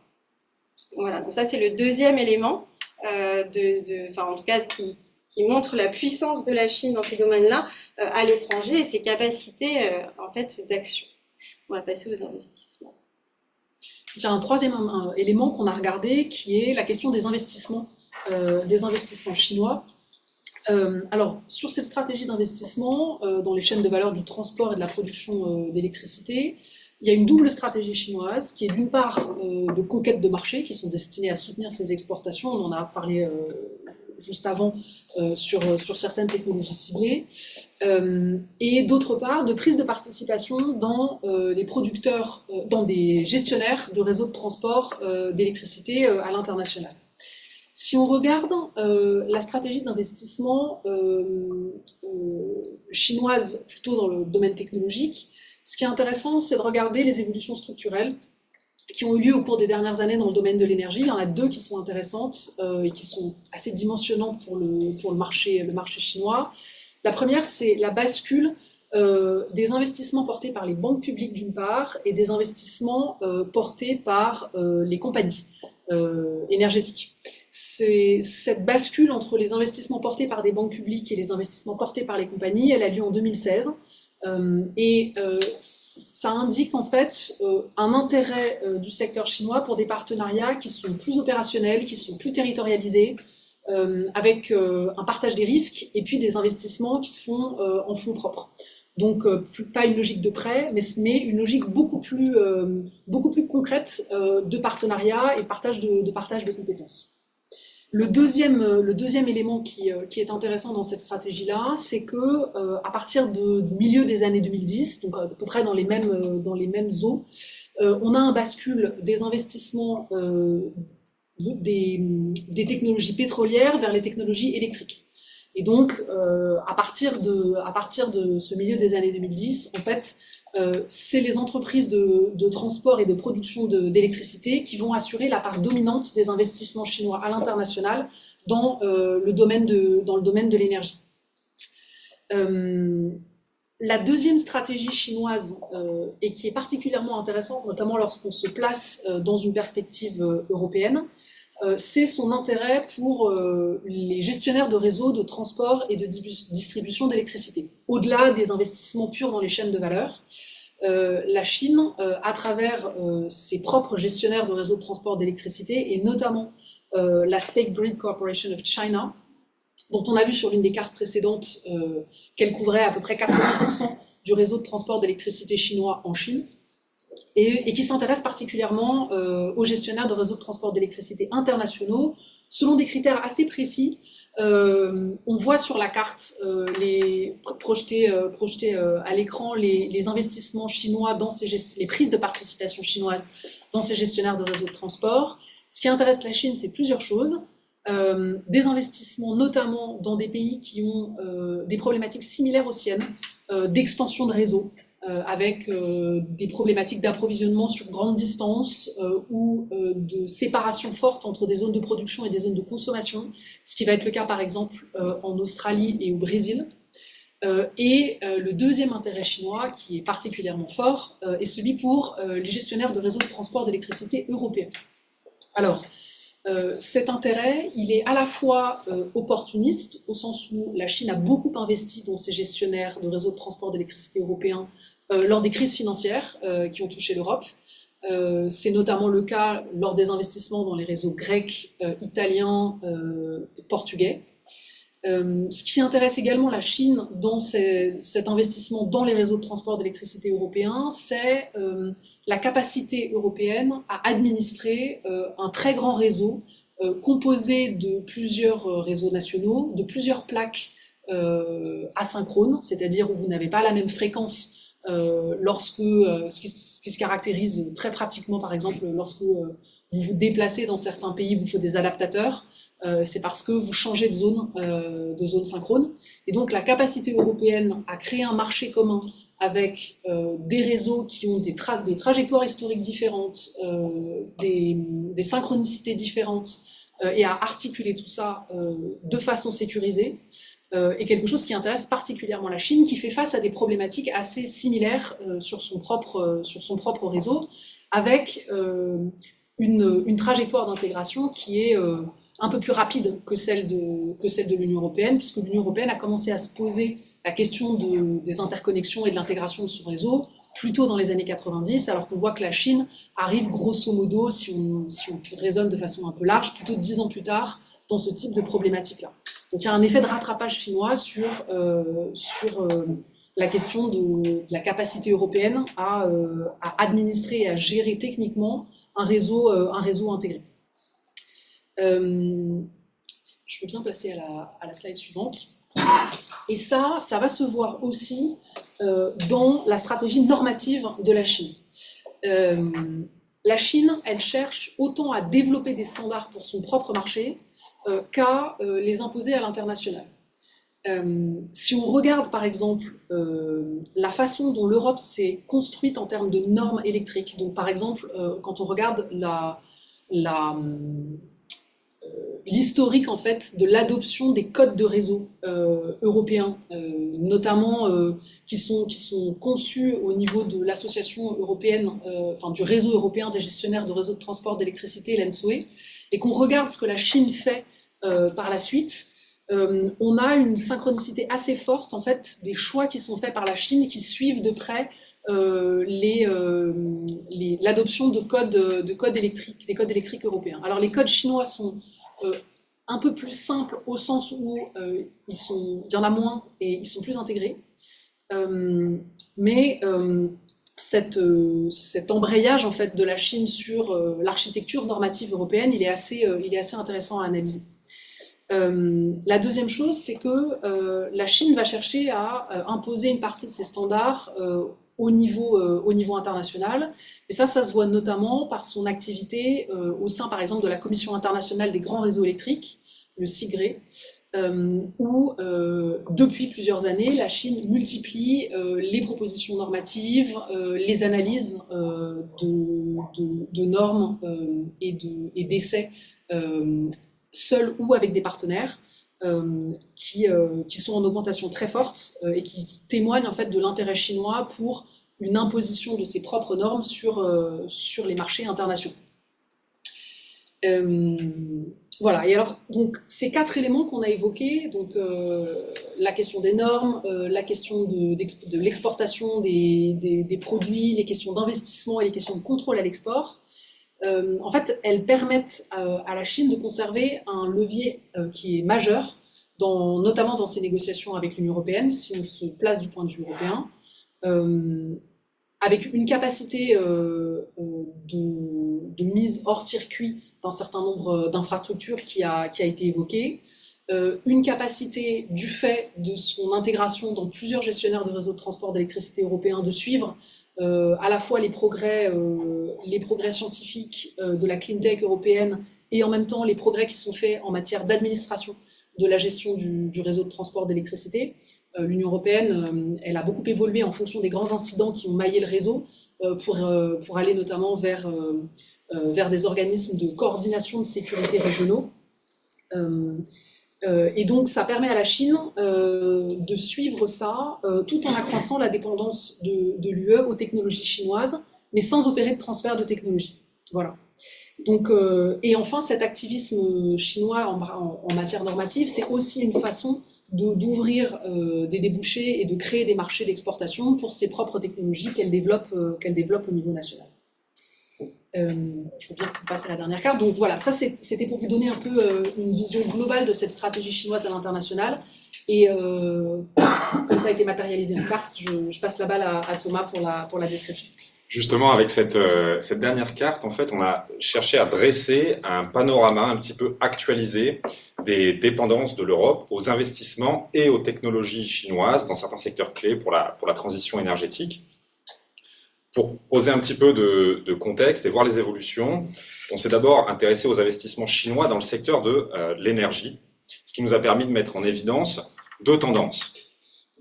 Voilà, donc ça c'est le deuxième élément, en tout cas qui montre la puissance de la Chine dans ces domaines-là à l'étranger et ses capacités en fait d'action. On va passer aux investissements. Il y a un troisième élément qu'on a regardé qui est la question des investissements chinois. Alors, sur cette stratégie d'investissement dans les chaînes de valeur du transport et de la production d'électricité, il y a une double stratégie chinoise qui est d'une part de conquête de marchés qui sont destinés à soutenir ces exportations. On en a parlé juste avant sur certaines technologies ciblées, et d'autre part de prise de participation dans les producteurs, dans des gestionnaires de réseaux de transport d'électricité à l'international. Si on regarde la stratégie d'investissement chinoise plutôt dans le domaine technologique, ce qui est intéressant, c'est de regarder les évolutions structurelles qui ont eu lieu au cours des dernières années dans le domaine de l'énergie. Il y en a deux qui sont intéressantes et qui sont assez dimensionnantes pour le marché chinois. La première, c'est la bascule des investissements portés par les banques publiques d'une part et des investissements portés par les compagnies énergétiques. Cette bascule entre les investissements portés par des banques publiques et les investissements portés par les compagnies, elle a lieu en 2016. Ça indique en fait un intérêt du secteur chinois pour des partenariats qui sont plus opérationnels, qui sont plus territorialisés, avec un partage des risques et puis des investissements qui se font en fonds propres. Donc pas une logique de prêt, mais une logique beaucoup plus concrète de partenariat et de partage de compétences. Le deuxième élément qui est intéressant dans cette stratégie-là, c'est que à partir du milieu des années 2010, donc à peu près dans les mêmes eaux, on a un bascule des investissements des technologies pétrolières vers les technologies électriques. Et donc, à partir de ce milieu des années 2010, en fait, c'est les entreprises de transport et de production d'électricité qui vont assurer la part dominante des investissements chinois à l'international dans le domaine de l'énergie. La deuxième stratégie chinoise, et qui est particulièrement intéressante, notamment lorsqu'on se place dans une perspective européenne, c'est son intérêt pour les gestionnaires de réseaux de transport et de distribution d'électricité. Au-delà des investissements purs dans les chaînes de valeur, la Chine, à travers ses propres gestionnaires de réseaux de transport d'électricité, et notamment la State Grid Corporation of China, dont on a vu sur l'une des cartes précédentes qu'elle couvrait à peu près 80% du réseau de transport d'électricité chinois en Chine, et qui s'intéresse particulièrement aux gestionnaires de réseaux de transport d'électricité internationaux, selon des critères assez précis. On voit sur la carte projetés à l'écran les investissements chinois les prises de participation chinoises dans ces gestionnaires de réseaux de transport. Ce qui intéresse la Chine, c'est plusieurs choses. Des investissements notamment dans des pays qui ont des problématiques similaires aux siennes, d'extension de réseau, avec des problématiques d'approvisionnement sur grande distance ou de séparation forte entre des zones de production et des zones de consommation, ce qui va être le cas par exemple en Australie et au Brésil. Le deuxième intérêt chinois, qui est particulièrement fort, est celui pour les gestionnaires de réseaux de transport d'électricité européens. Alors, cet intérêt, il est à la fois opportuniste, au sens où la Chine a beaucoup investi dans ses gestionnaires de réseaux de transport d'électricité européens lors des crises financières qui ont touché l'Europe. C'est notamment le cas lors des investissements dans les réseaux grecs, italiens et portugais. Ce qui intéresse également la Chine dans cet investissement dans les réseaux de transport d'électricité européens, c'est la capacité européenne à administrer un très grand réseau composé de plusieurs réseaux nationaux, de plusieurs plaques asynchrones, c'est-à-dire où vous n'avez pas la même fréquence ce qui se caractérise très pratiquement, par exemple, lorsque vous vous déplacez dans certains pays, vous faut des adaptateurs. C'est parce que vous changez de zone synchrone. Et donc la capacité européenne à créer un marché commun avec des réseaux qui ont des trajectoires historiques différentes, des synchronicités différentes, et à articuler tout ça de façon sécurisée, est quelque chose qui intéresse particulièrement la Chine, qui fait face à des problématiques assez similaires sur son propre réseau, avec une trajectoire d'intégration qui est un peu plus rapide que celle de l'Union européenne, puisque l'Union européenne a commencé à se poser la question des interconnexions et de l'intégration de son réseau plutôt dans les années 90, alors qu'on voit que la Chine arrive grosso modo, si on raisonne de façon un peu large, plutôt 10 ans plus tard dans ce type de problématique-là. Donc il y a un effet de rattrapage chinois sur la question de la capacité européenne à administrer et à gérer techniquement un réseau intégré. Je peux bien passer à la slide suivante. Et ça va se voir aussi dans la stratégie normative de la Chine. La Chine, elle cherche autant à développer des standards pour son propre marché qu'à les imposer à l'international. Si on regarde par exemple la façon dont l'Europe s'est construite en termes de normes électriques, donc par exemple quand on regarde l'historique en fait de l'adoption des codes de réseau européens, notamment qui sont conçus au niveau de l'association européenne, du réseau européen des gestionnaires de réseaux de transport d'électricité, l'ENSOE, et qu'on regarde ce que la Chine fait par la suite, on a une synchronicité assez forte en fait des choix qui sont faits par la Chine qui suivent de près l'adoption de codes électriques européens. Alors les codes chinois sont un peu plus simples au sens où il y en a moins et ils sont plus intégrés. Mais cet embrayage en fait de la Chine sur l'architecture normative européenne, il est assez intéressant à analyser. La deuxième chose, c'est que la Chine va chercher à imposer une partie de ses standards au niveau international. Et ça se voit notamment par son activité au sein, par exemple, de la Commission internationale des grands réseaux électriques, le CIGRE, où, depuis plusieurs années, la Chine multiplie les propositions normatives, les analyses de normes et d'essais seuls ou avec des partenaires, qui sont en augmentation très forte et qui témoignent en fait de l'intérêt chinois pour une imposition de ses propres normes sur les marchés internationaux. Voilà, et alors donc ces quatre éléments qu'on a évoqués, donc la question des normes, la question de l'exportation des produits, les questions d'investissement et les questions de contrôle à l'export, en fait, elles permettent à la Chine de conserver un levier qui est majeur, notamment dans ses négociations avec l'Union européenne, si on se place du point de vue européen, avec une capacité de mise hors circuit d'un certain nombre d'infrastructures qui a été évoquée, une capacité du fait de son intégration dans plusieurs gestionnaires de réseaux de transport d'électricité européens de suivre à la fois les progrès scientifiques de la clean tech européenne et en même temps les progrès qui sont faits en matière d'administration de la gestion du réseau de transport d'électricité. L'Union européenne, elle a beaucoup évolué en fonction des grands incidents qui ont maillé le réseau pour aller notamment vers des organismes de coordination de sécurité régionaux. Et donc, ça permet à la Chine de suivre ça tout en accroissant la dépendance de l'UE aux technologies chinoises, mais sans opérer de transfert de technologie. Voilà. Donc, et enfin, cet activisme chinois en matière normative, c'est aussi une façon d'ouvrir des débouchés et de créer des marchés d'exportation pour ses propres technologies qu'elle développe au niveau national. Je veux bien qu'on passe à la dernière carte. Donc voilà, ça c'était pour vous donner un peu une vision globale de cette stratégie chinoise à l'international. Et comme ça a été matérialisé en carte, je passe la balle à Thomas pour la description. Justement, avec cette dernière carte, en fait, on a cherché à dresser un panorama un petit peu actualisé des dépendances de l'Europe aux investissements et aux technologies chinoises dans certains secteurs clés pour la transition énergétique. Pour poser un petit peu de contexte et voir les évolutions, on s'est d'abord intéressé aux investissements chinois dans le secteur de l'énergie, ce qui nous a permis de mettre en évidence deux tendances.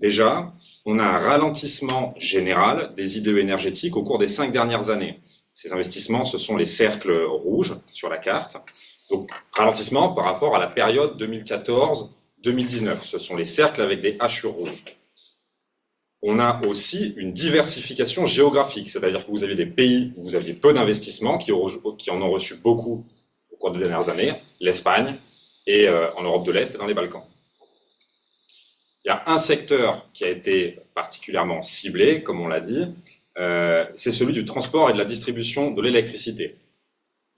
Déjà, on a un ralentissement général des IDE énergétiques au cours des 5 dernières années. Ces investissements, ce sont les cercles rouges sur la carte. Donc, ralentissement par rapport à la période 2014-2019. Ce sont les cercles avec des hachures rouges. On a aussi une diversification géographique, c'est-à-dire que vous avez des pays où vous aviez peu d'investissements, qui en ont reçu beaucoup au cours des dernières années, l'Espagne et en Europe de l'Est et dans les Balkans. Il y a un secteur qui a été particulièrement ciblé, comme on l'a dit, c'est celui du transport et de la distribution de l'électricité.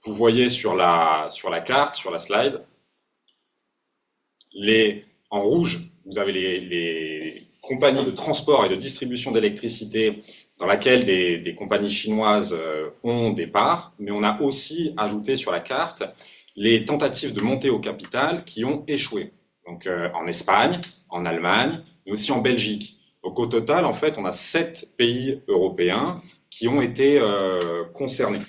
Vous voyez sur la carte, sur la slide, en rouge, vous avez les compagnies de transport et de distribution d'électricité dans laquelle des compagnies chinoises ont des parts, mais on a aussi ajouté sur la carte les tentatives de montée au capital qui ont échoué. Donc en Espagne, en Allemagne, mais aussi en Belgique. Donc au total, en fait, on a 7 pays européens qui ont été concernés.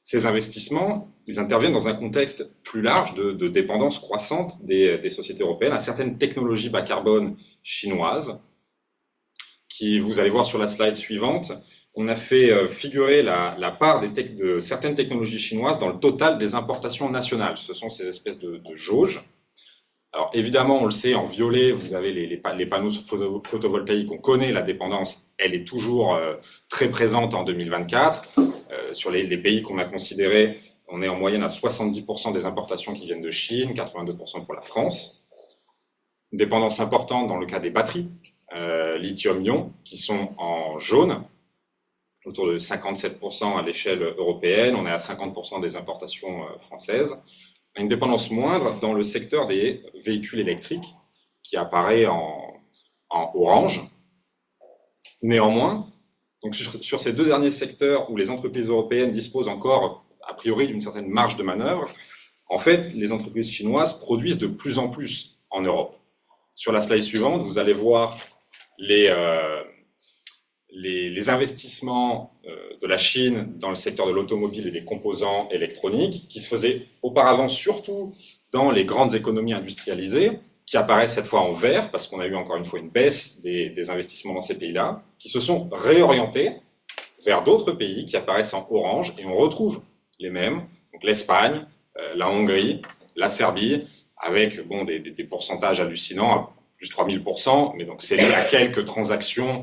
Ces investissements, ils interviennent dans un contexte plus large de dépendance croissante des sociétés européennes à certaines technologies bas carbone chinoises, qui, vous allez voir sur la slide suivante, on a fait figurer la part de certaines technologies chinoises dans le total des importations nationales. Ce sont ces espèces de jauges. Alors évidemment, on le sait, en violet, vous avez les panneaux photovoltaïques, on connaît la dépendance, elle est toujours très présente en 2024. Sur les pays qu'on a considérés, on est en moyenne à 70% des importations qui viennent de Chine, 82% pour la France. Une dépendance importante dans le cas des batteries, lithium-ion, qui sont en jaune, autour de 57% à l'échelle européenne, on est à 50% des importations françaises. Une dépendance moindre dans le secteur des véhicules électriques, qui apparaît en orange. Néanmoins, donc sur ces deux derniers secteurs où les entreprises européennes disposent encore, a priori, d'une certaine marge de manœuvre, en fait, les entreprises chinoises produisent de plus en plus en Europe. Sur la slide suivante, vous allez voir les investissements de la Chine dans le secteur de l'automobile et des composants électroniques, qui se faisaient auparavant surtout dans les grandes économies industrialisées, qui apparaissent cette fois en vert, parce qu'on a eu encore une fois une baisse des investissements dans ces pays-là, qui se sont réorientés vers d'autres pays qui apparaissent en orange, et on retrouve les mêmes, donc l'Espagne, la Hongrie, la Serbie, avec des pourcentages hallucinants, à plus 3000%, mais donc c'est lié à quelques transactions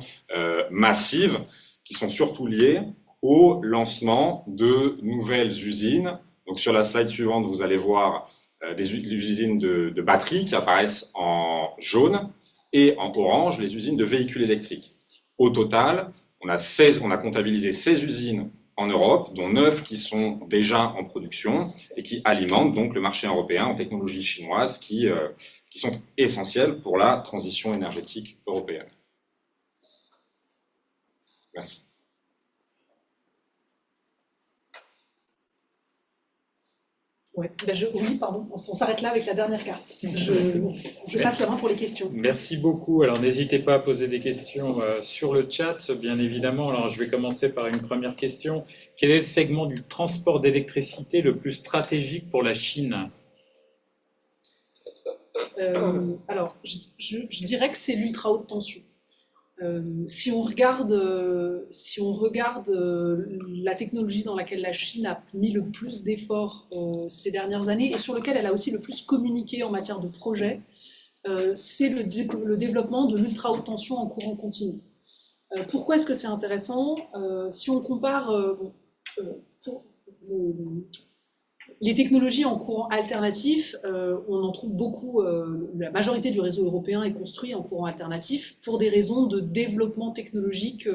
massives qui sont surtout liées au lancement de nouvelles usines. Donc sur la slide suivante, vous allez voir les usines de batteries qui apparaissent en jaune et en orange, les usines de véhicules électriques. Au total, on a comptabilisé 16 usines en Europe, dont 9 qui sont déjà en production et qui alimentent donc le marché européen en technologies chinoises qui sont essentielles pour la transition énergétique européenne. Merci. Ouais. Oui, pardon, on s'arrête là avec la dernière carte. Je passe la main pour les questions. Merci beaucoup. Alors n'hésitez pas à poser des questions sur le chat, bien évidemment. Alors je vais commencer par une première question. Quel est le segment du transport d'électricité le plus stratégique pour la Chine? Alors, je dirais que c'est l'ultra haute tension. Si on regarde la technologie dans laquelle la Chine a mis le plus d'efforts ces dernières années et sur lequel elle a aussi le plus communiqué en matière de projet, c'est le développement de l'ultra haute tension en courant continu. Pourquoi est-ce que c'est intéressant? Si on compare les technologies en courant alternatif, on en trouve beaucoup, la majorité du réseau européen est construit en courant alternatif pour des raisons de développement technologique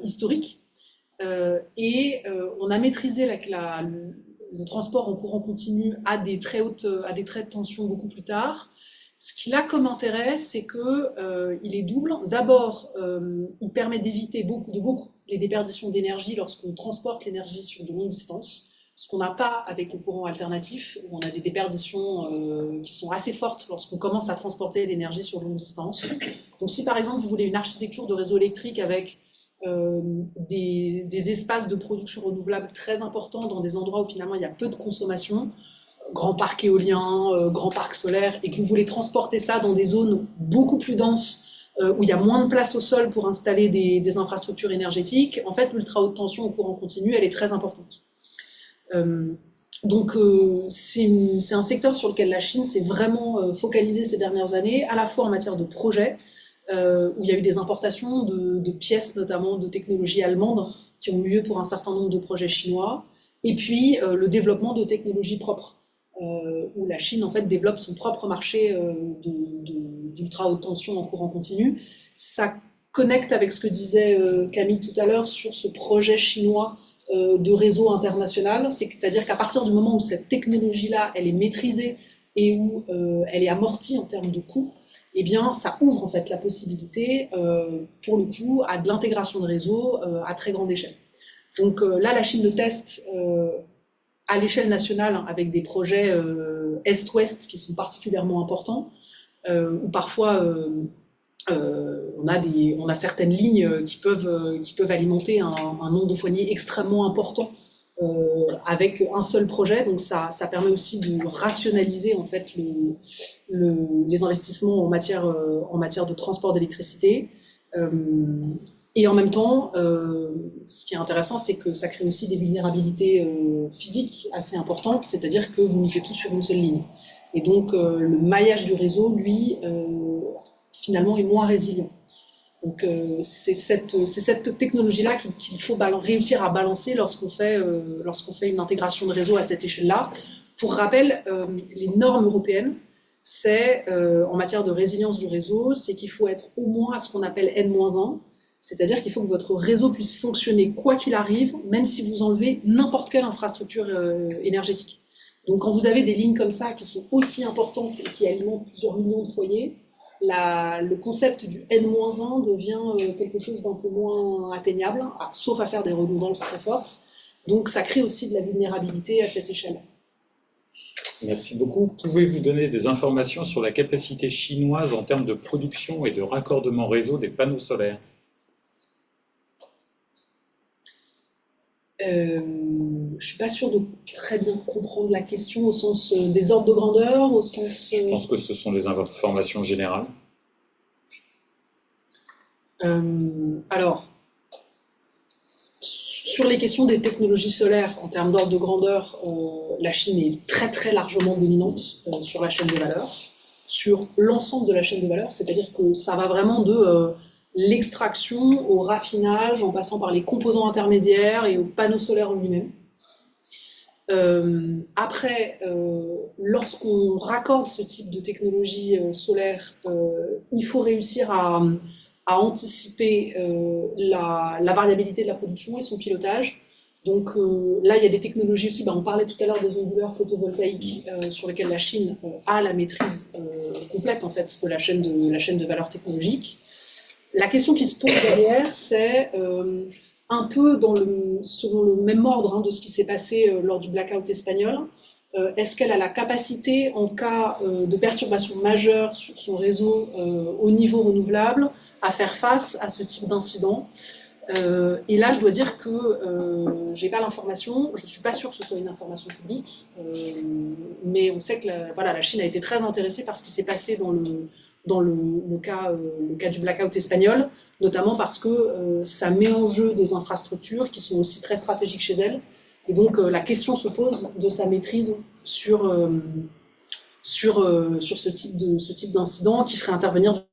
historique. On a maîtrisé le transport en courant continu à des traits de tension beaucoup plus tard. Ce qu'il a comme intérêt, c'est qu'il est double. D'abord, il permet d'éviter beaucoup les déperditions d'énergie lorsqu'on transporte l'énergie sur de longues distances. Ce qu'on n'a pas avec le courant alternatif, où on a des déperditions qui sont assez fortes lorsqu'on commence à transporter l'énergie sur longue distance. Donc si par exemple vous voulez une architecture de réseau électrique avec des espaces de production renouvelable très importants dans des endroits où finalement il y a peu de consommation, grand parc éolien, grand parc solaire, et que vous voulez transporter ça dans des zones beaucoup plus denses, où il y a moins de place au sol pour installer des infrastructures énergétiques, en fait l'ultra haute tension au courant continu, elle est très importante. C'est un secteur sur lequel la Chine s'est vraiment focalisée ces dernières années, à la fois en matière de projets, où il y a eu des importations de pièces, notamment de technologies allemandes, qui ont eu lieu pour un certain nombre de projets chinois, et puis le développement de technologies propres, où la Chine en fait développe son propre marché d'ultra haute tension en courant continu. Ça connecte avec ce que disait Camille tout à l'heure sur ce projet chinois de réseau international, c'est-à-dire qu'à partir du moment où cette technologie-là, elle est maîtrisée et où elle est amortie en termes de coûts, eh bien, ça ouvre en fait la possibilité, pour le coup, à de l'intégration de réseau à très grande échelle. Donc là, la Chine le teste à l'échelle nationale avec des projets Est-Ouest qui sont particulièrement importants, où parfois on a certaines lignes qui peuvent alimenter un nombre de foyers extrêmement important avec un seul projet. Donc ça permet aussi de rationaliser en fait les investissements en matière de transport d'électricité. Et en même temps, ce qui est intéressant, c'est que ça crée aussi des vulnérabilités physiques assez importantes, c'est-à-dire que vous misez tout sur une seule ligne. Et donc le maillage du réseau, lui, finalement, est moins résilient. Donc c'est cette technologie-là qu'il faut réussir à balancer lorsqu'on fait une intégration de réseau à cette échelle-là. Pour rappel, les normes européennes, c'est en matière de résilience du réseau, c'est qu'il faut être au moins à ce qu'on appelle N-1, c'est-à-dire qu'il faut que votre réseau puisse fonctionner quoi qu'il arrive, même si vous enlevez n'importe quelle infrastructure énergétique. Donc quand vous avez des lignes comme ça qui sont aussi importantes et qui alimentent plusieurs millions de foyers, le concept du N-1 devient quelque chose d'un peu moins atteignable, sauf à faire des redondances très fortes. Donc ça crée aussi de la vulnérabilité à cette échelle. Merci beaucoup. Pouvez-vous donner des informations sur la capacité chinoise en termes de production et de raccordement réseau des panneaux solaires? Je ne suis pas sûre de très bien comprendre la question au sens des ordres de grandeur, au sens... Je pense que ce sont des informations générales. Alors, sur les questions des technologies solaires, en termes d'ordre de grandeur, la Chine est très très largement dominante sur la chaîne de valeur, sur l'ensemble de la chaîne de valeur, c'est-à-dire que ça va vraiment de... l'extraction au raffinage, en passant par les composants intermédiaires et au panneau solaire en lui-même. Après, lorsqu'on raccorde ce type de technologie solaire, il faut réussir à anticiper la variabilité de la production et son pilotage. Donc là, il y a des technologies aussi, on parlait tout à l'heure des onduleurs photovoltaïques sur lesquels la Chine a la maîtrise complète en fait, de la chaîne de valeur technologique. La question qui se pose derrière, c'est un peu selon le même ordre de ce qui s'est passé lors du blackout espagnol. Est-ce qu'elle a la capacité, en cas de perturbation majeure sur son réseau au niveau renouvelable, à faire face à ce type d'incident? Et là, je dois dire que je n'ai pas l'information, je ne suis pas sûre que ce soit une information publique, mais on sait que la Chine a été très intéressée par ce qui s'est passé dans le cas du blackout espagnol, notamment parce que ça met en jeu des infrastructures qui sont aussi très stratégiques chez elle. Et donc la question se pose de sa maîtrise sur ce type d'incident qui ferait intervenir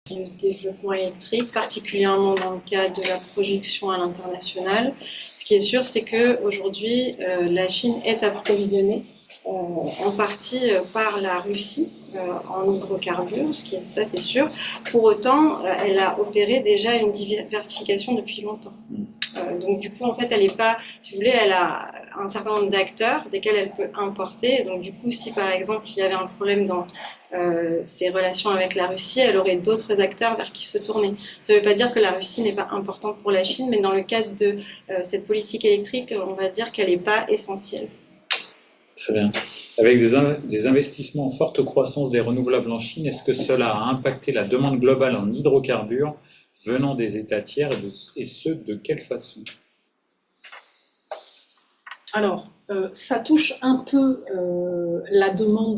du développement électrique, particulièrement dans le cas de la projection à l'international. Ce qui est sûr, c'est qu'aujourd'hui, la Chine est approvisionnée en partie par la Russie en hydrocarbures, ça c'est sûr. Pour autant, elle a opéré déjà une diversification depuis longtemps. Donc du coup, en fait, elle n'est pas, si vous voulez, elle a un certain nombre d'acteurs desquels elle peut importer. Donc du coup, si par exemple il y avait un problème dans ses relations avec la Russie, elle aurait d'autres acteurs vers qui se tourner. Ça ne veut pas dire que la Russie n'est pas importante pour la Chine, mais dans le cadre de cette politique électrique, on va dire qu'elle n'est pas essentielle. Très bien. Avec des investissements en forte croissance des renouvelables en Chine, est-ce que cela a impacté la demande globale en hydrocarbures venant des États tiers et ce, de quelle façon? Alors, ça touche un peu la demande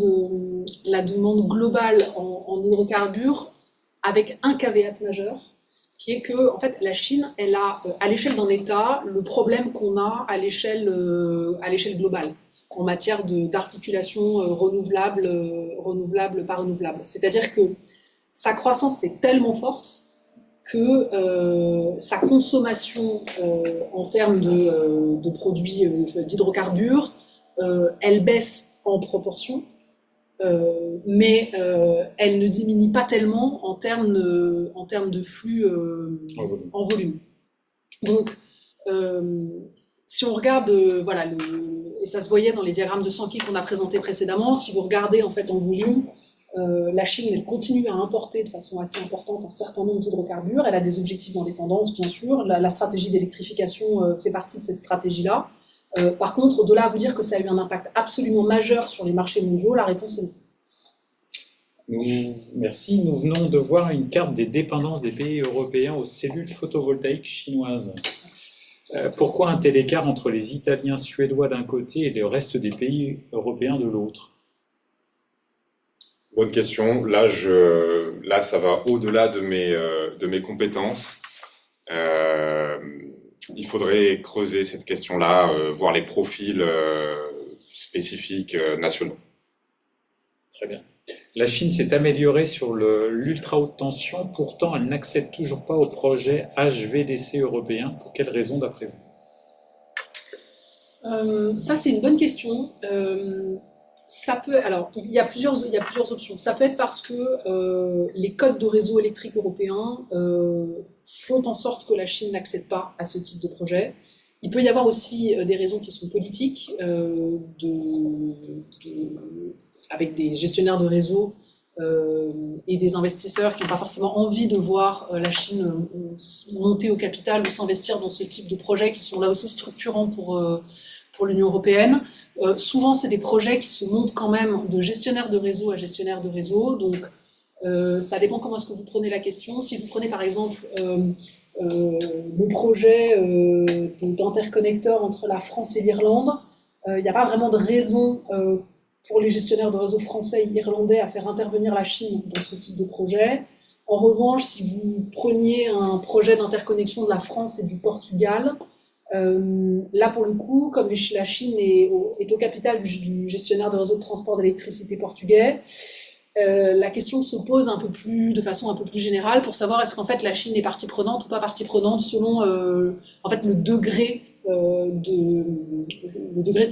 globale en hydrocarbures avec un caveat majeur, qui est que en fait, la Chine, elle a, à l'échelle d'un État, le problème qu'on a à l'échelle globale, en matière d'articulation renouvelable par renouvelable. C'est-à-dire que sa croissance est tellement forte que sa consommation en termes de produits d'hydrocarbures, elle baisse en proportion, mais elle ne diminue pas tellement en termes de flux en volume. Donc, si on regarde, et ça se voyait dans les diagrammes de Sankey qu'on a présentés précédemment, si vous regardez en fait en volume, la Chine elle continue à importer de façon assez importante un certain nombre d'hydrocarbures. Elle a des objectifs d'indépendance, bien sûr. La stratégie d'électrification fait partie de cette stratégie-là. Par contre, de là à vous dire que ça a eu un impact absolument majeur sur les marchés mondiaux, la réponse est non. Merci. Nous venons de voir une carte des dépendances des pays européens aux cellules photovoltaïques chinoises. Pourquoi un tel écart entre les Italiens, Suédois d'un côté et le reste des pays européens de l'autre? Bonne question. Là, ça va au-delà de mes compétences. Il faudrait creuser cette question-là, voir les profils spécifiques nationaux. Très bien. La Chine s'est améliorée sur l'ultra haute tension, pourtant elle n'accède toujours pas au projet HVDC européen. Pour quelles raisons d'après vous? Ça c'est une bonne question. Alors, il y a plusieurs options. Ça peut être parce que les codes de réseau électrique européens font en sorte que la Chine n'accède pas à ce type de projet. Il peut y avoir aussi des raisons qui sont politiques, avec des gestionnaires de réseau et des investisseurs qui n'ont pas forcément envie de voir la Chine monter au capital ou s'investir dans ce type de projets qui sont là aussi structurants pour l'Union européenne. Souvent, c'est des projets qui se montent quand même de gestionnaire de réseau à gestionnaire de réseau. Donc, ça dépend comment est-ce que vous prenez la question. Si vous prenez par exemple le projet d'interconnecteur entre la France et l'Irlande, il n'y a pas vraiment de raison pour les gestionnaires de réseau français et irlandais à faire intervenir la Chine dans ce type de projet. En revanche, si vous preniez un projet d'interconnexion de la France et du Portugal, là pour le coup, comme la Chine est au capital du gestionnaire de réseau de transport d'électricité portugais, la question se pose de façon un peu plus générale pour savoir est-ce qu'en fait la Chine est partie prenante ou pas partie prenante selon en fait le degré de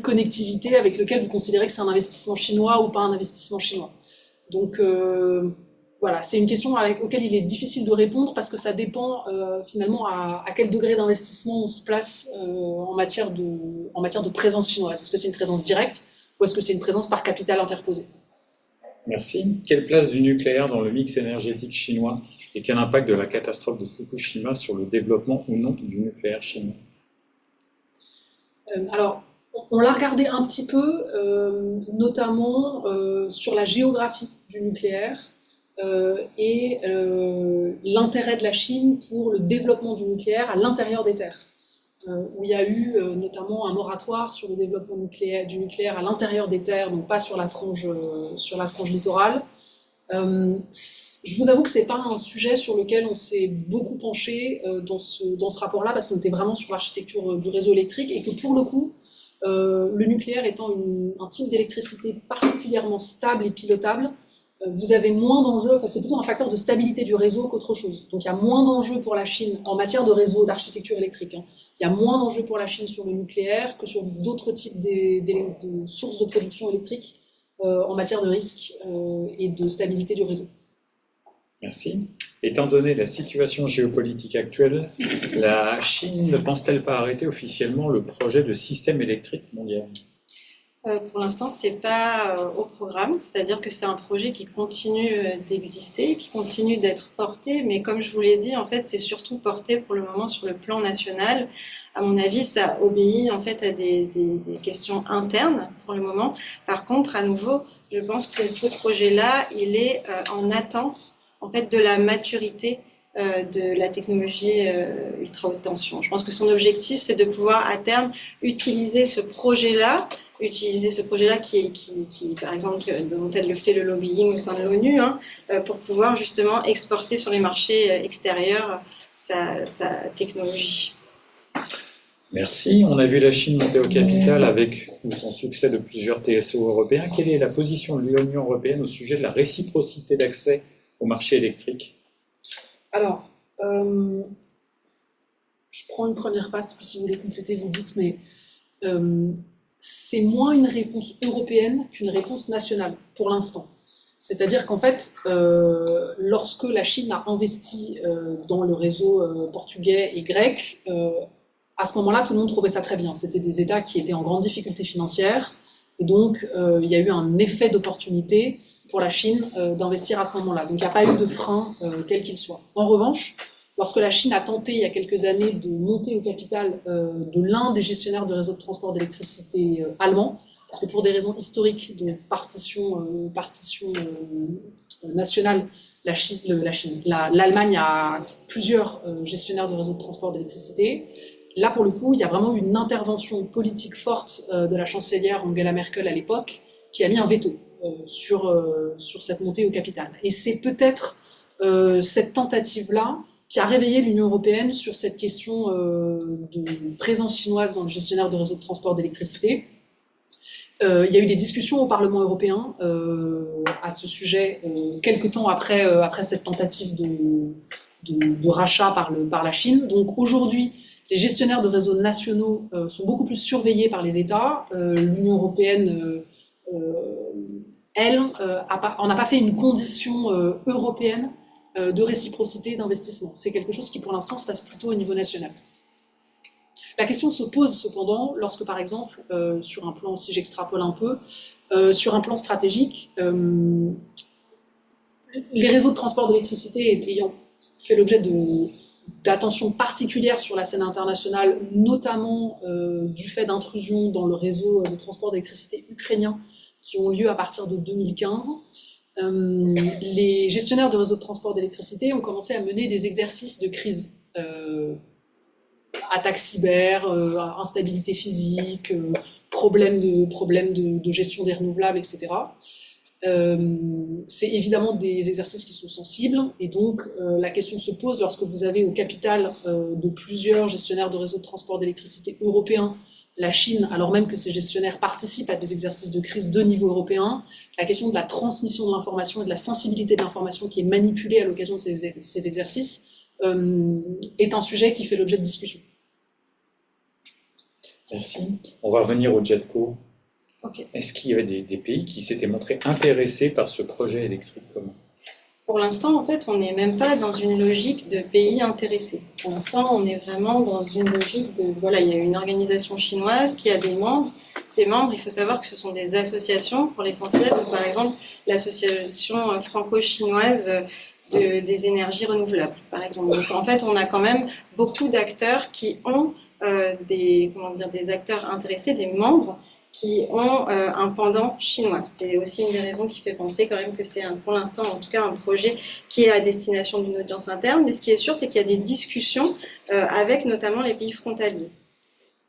connectivité avec lequel vous considérez que c'est un investissement chinois ou pas un investissement chinois. Donc Voilà, c'est une question auquel il est difficile de répondre parce que ça dépend finalement à quel degré d'investissement on se place en matière de présence chinoise. Est-ce que c'est une présence directe ou est-ce que c'est une présence par capital interposé? Merci. Quelle place du nucléaire dans le mix énergétique chinois et quel impact de la catastrophe de Fukushima sur le développement ou non du nucléaire chinois? Alors, on l'a regardé un petit peu, notamment sur la géographie du nucléaire et l'intérêt de la Chine pour le développement du nucléaire à l'intérieur des terres. Où il y a eu notamment un moratoire sur le développement du nucléaire à l'intérieur des terres, donc pas sur la frange littorale. Je vous avoue que ce n'est pas un sujet sur lequel on s'est beaucoup penché dans ce rapport-là, parce qu'on était vraiment sur l'architecture du réseau électrique, et que pour le coup, le nucléaire étant un type d'électricité particulièrement stable et pilotable, vous avez moins d'enjeux, enfin c'est plutôt un facteur de stabilité du réseau qu'autre chose. Donc il y a moins d'enjeux pour la Chine en matière de réseau, d'architecture électrique. Hein. Il y a moins d'enjeux pour la Chine sur le nucléaire que sur d'autres types de sources de production électrique en matière de risque et de stabilité du réseau. Merci. Étant donné la situation géopolitique actuelle, la Chine ne pense-t-elle pas arrêter officiellement le projet de système électrique mondial? Pour l'instant, ce n'est pas au programme, c'est-à-dire que c'est un projet qui continue d'exister, qui continue d'être porté, mais comme je vous l'ai dit, en fait, c'est surtout porté pour le moment sur le plan national. À mon avis, ça obéit en fait à des questions internes pour le moment. Par contre, à nouveau, je pense que ce projet-là, il est en attente en fait de la maturité de la technologie ultra haute tension. Je pense que son objectif, c'est de pouvoir à terme utiliser ce projet-là qui, par exemple, dont elle le fait le lobbying au sein de l'ONU, hein, pour pouvoir justement exporter sur les marchés extérieurs sa technologie. Merci. On a vu la Chine monter au capital avec ou sans succès de plusieurs TSO européens. Quelle est la position de l'Union européenne au sujet de la réciprocité d'accès au marché électrique? Alors, je prends une première passe, puis si vous voulez compléter, vous dites, mais c'est moins une réponse européenne qu'une réponse nationale, pour l'instant. C'est-à-dire qu'en fait, lorsque la Chine a investi dans le réseau portugais et grec, à ce moment-là, tout le monde trouvait ça très bien. C'était des États qui étaient en grande difficulté financière, et donc il y a eu un effet d'opportunité pour la Chine d'investir à ce moment-là. Donc il n'y a pas eu de frein, quel qu'il soit. En revanche, lorsque la Chine a tenté il y a quelques années de monter au capital de l'un des gestionnaires de réseau de transport d'électricité allemand, parce que pour des raisons historiques de partition nationale, l'Allemagne a plusieurs gestionnaires de réseau de transport d'électricité. Là, pour le coup, il y a vraiment eu une intervention politique forte de la chancelière Angela Merkel à l'époque, qui a mis un veto sur cette montée au capital. Et c'est peut-être cette tentative-là qui a réveillé l'Union européenne sur cette question de présence chinoise dans le gestionnaire de réseau de transport d'électricité. Il y a eu des discussions au Parlement européen à ce sujet quelque temps après cette tentative de rachat par la Chine. Donc aujourd'hui, les gestionnaires de réseaux nationaux sont beaucoup plus surveillés par les États. L'Union européenne, elle, on n'a pas fait une condition européenne de réciprocité d'investissement. C'est quelque chose qui, pour l'instant, se passe plutôt au niveau national. La question se pose cependant lorsque, par exemple, sur un plan, si j'extrapole un peu, sur un plan stratégique, les réseaux de transport d'électricité ayant fait l'objet d'attention particulière sur la scène internationale, notamment du fait d'intrusions dans le réseau de transport d'électricité ukrainien qui ont lieu à partir de 2015, les gestionnaires de réseaux de transport d'électricité ont commencé à mener des exercices de crise. Attaques cyber, instabilité physique, problèmes de gestion des renouvelables, etc. C'est évidemment des exercices qui sont sensibles et donc la question se pose lorsque vous avez au capital de plusieurs gestionnaires de réseaux de transport d'électricité européens la Chine, alors même que ces gestionnaires participent à des exercices de crise de niveau européen, la question de la transmission de l'information et de la sensibilité de l'information qui est manipulée à l'occasion de ces exercices est un sujet qui fait l'objet de discussion. Merci. On va revenir au JETCO. Okay. Est-ce qu'il y avait des pays qui s'étaient montrés intéressés par ce projet électrique commun? Pour l'instant, en fait, on n'est même pas dans une logique de pays intéressés. Pour l'instant, on est vraiment dans une logique de, voilà, il y a une organisation chinoise qui a des membres. Ces membres, il faut savoir que ce sont des associations pour l'essentiel. Donc, par exemple, l'association franco-chinoise des énergies renouvelables, par exemple. Donc, en fait, on a quand même beaucoup d'acteurs qui ont des acteurs intéressés, des membres qui ont un pendant chinois. C'est aussi une des raisons qui fait penser quand même que c'est pour l'instant en tout cas un projet qui est à destination d'une audience interne. Mais ce qui est sûr, c'est qu'il y a des discussions avec notamment les pays frontaliers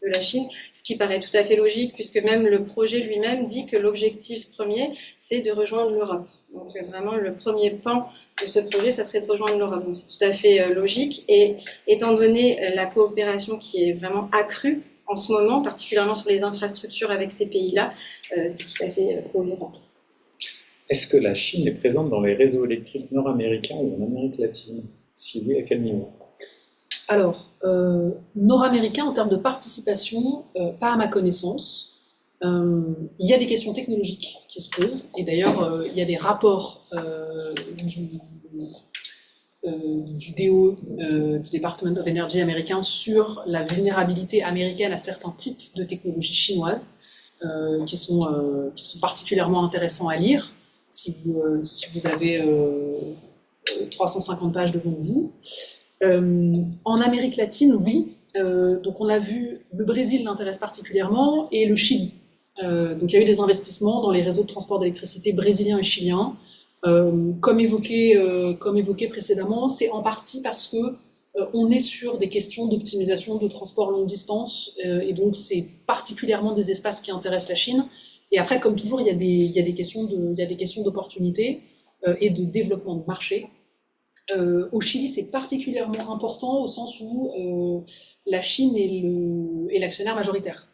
de la Chine, ce qui paraît tout à fait logique puisque même le projet lui-même dit que l'objectif premier, c'est de rejoindre l'Europe. Donc vraiment le premier pan de ce projet, ça serait de rejoindre l'Europe. Donc c'est tout à fait logique et étant donné la coopération qui est vraiment accrue en ce moment, particulièrement sur les infrastructures avec ces pays-là, c'est tout à fait cohérent. Est-ce que la Chine est présente dans les réseaux électriques nord-américains ou en Amérique latine? Si oui, à quel niveau? Alors, nord-américain en termes de participation, pas à ma connaissance. Il y a des questions technologiques qui se posent, et d'ailleurs, il y a des rapports du DO, du Department of Energy américain, sur la vulnérabilité américaine à certains types de technologies chinoises qui sont particulièrement intéressants à lire si vous avez 350 pages devant vous. En Amérique latine, oui. Donc on a vu, le Brésil l'intéresse particulièrement et le Chili. Donc il y a eu des investissements dans les réseaux de transport d'électricité brésiliens et chiliens. Comme évoqué précédemment, c'est en partie parce que on est sur des questions d'optimisation de transport longue distance et donc c'est particulièrement des espaces qui intéressent la Chine. Et après, comme toujours, il y a des questions d'opportunité et de développement de marché. Au Chili, c'est particulièrement important au sens où la Chine est l'actionnaire majoritaire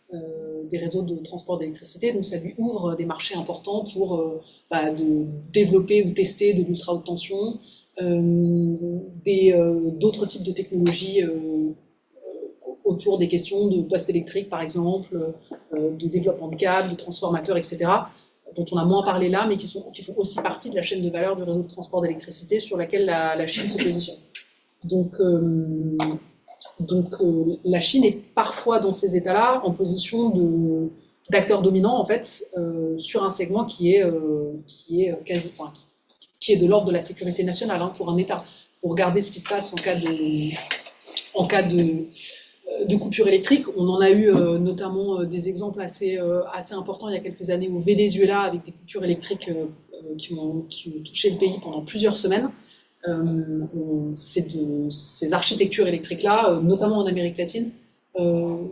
des réseaux de transport d'électricité, donc ça lui ouvre des marchés importants pour de développer ou tester de l'ultra haute tension, d'autres types de technologies autour des questions de postes électriques, par exemple, de développement de câbles, de transformateurs, etc., dont on a moins parlé là, mais qui font aussi partie de la chaîne de valeur du réseau de transport d'électricité sur laquelle la Chine se positionne. Donc la Chine est parfois dans ces états-là en position d'acteur dominant en fait sur un segment qui est de l'ordre de la sécurité nationale pour un État. Pour regarder ce qui se passe en cas de coupure électrique, on en a eu notamment des exemples assez importants il y a quelques années au Venezuela avec des coupures électriques qui ont touché le pays pendant plusieurs semaines. Ces architectures électriques-là, notamment en Amérique latine,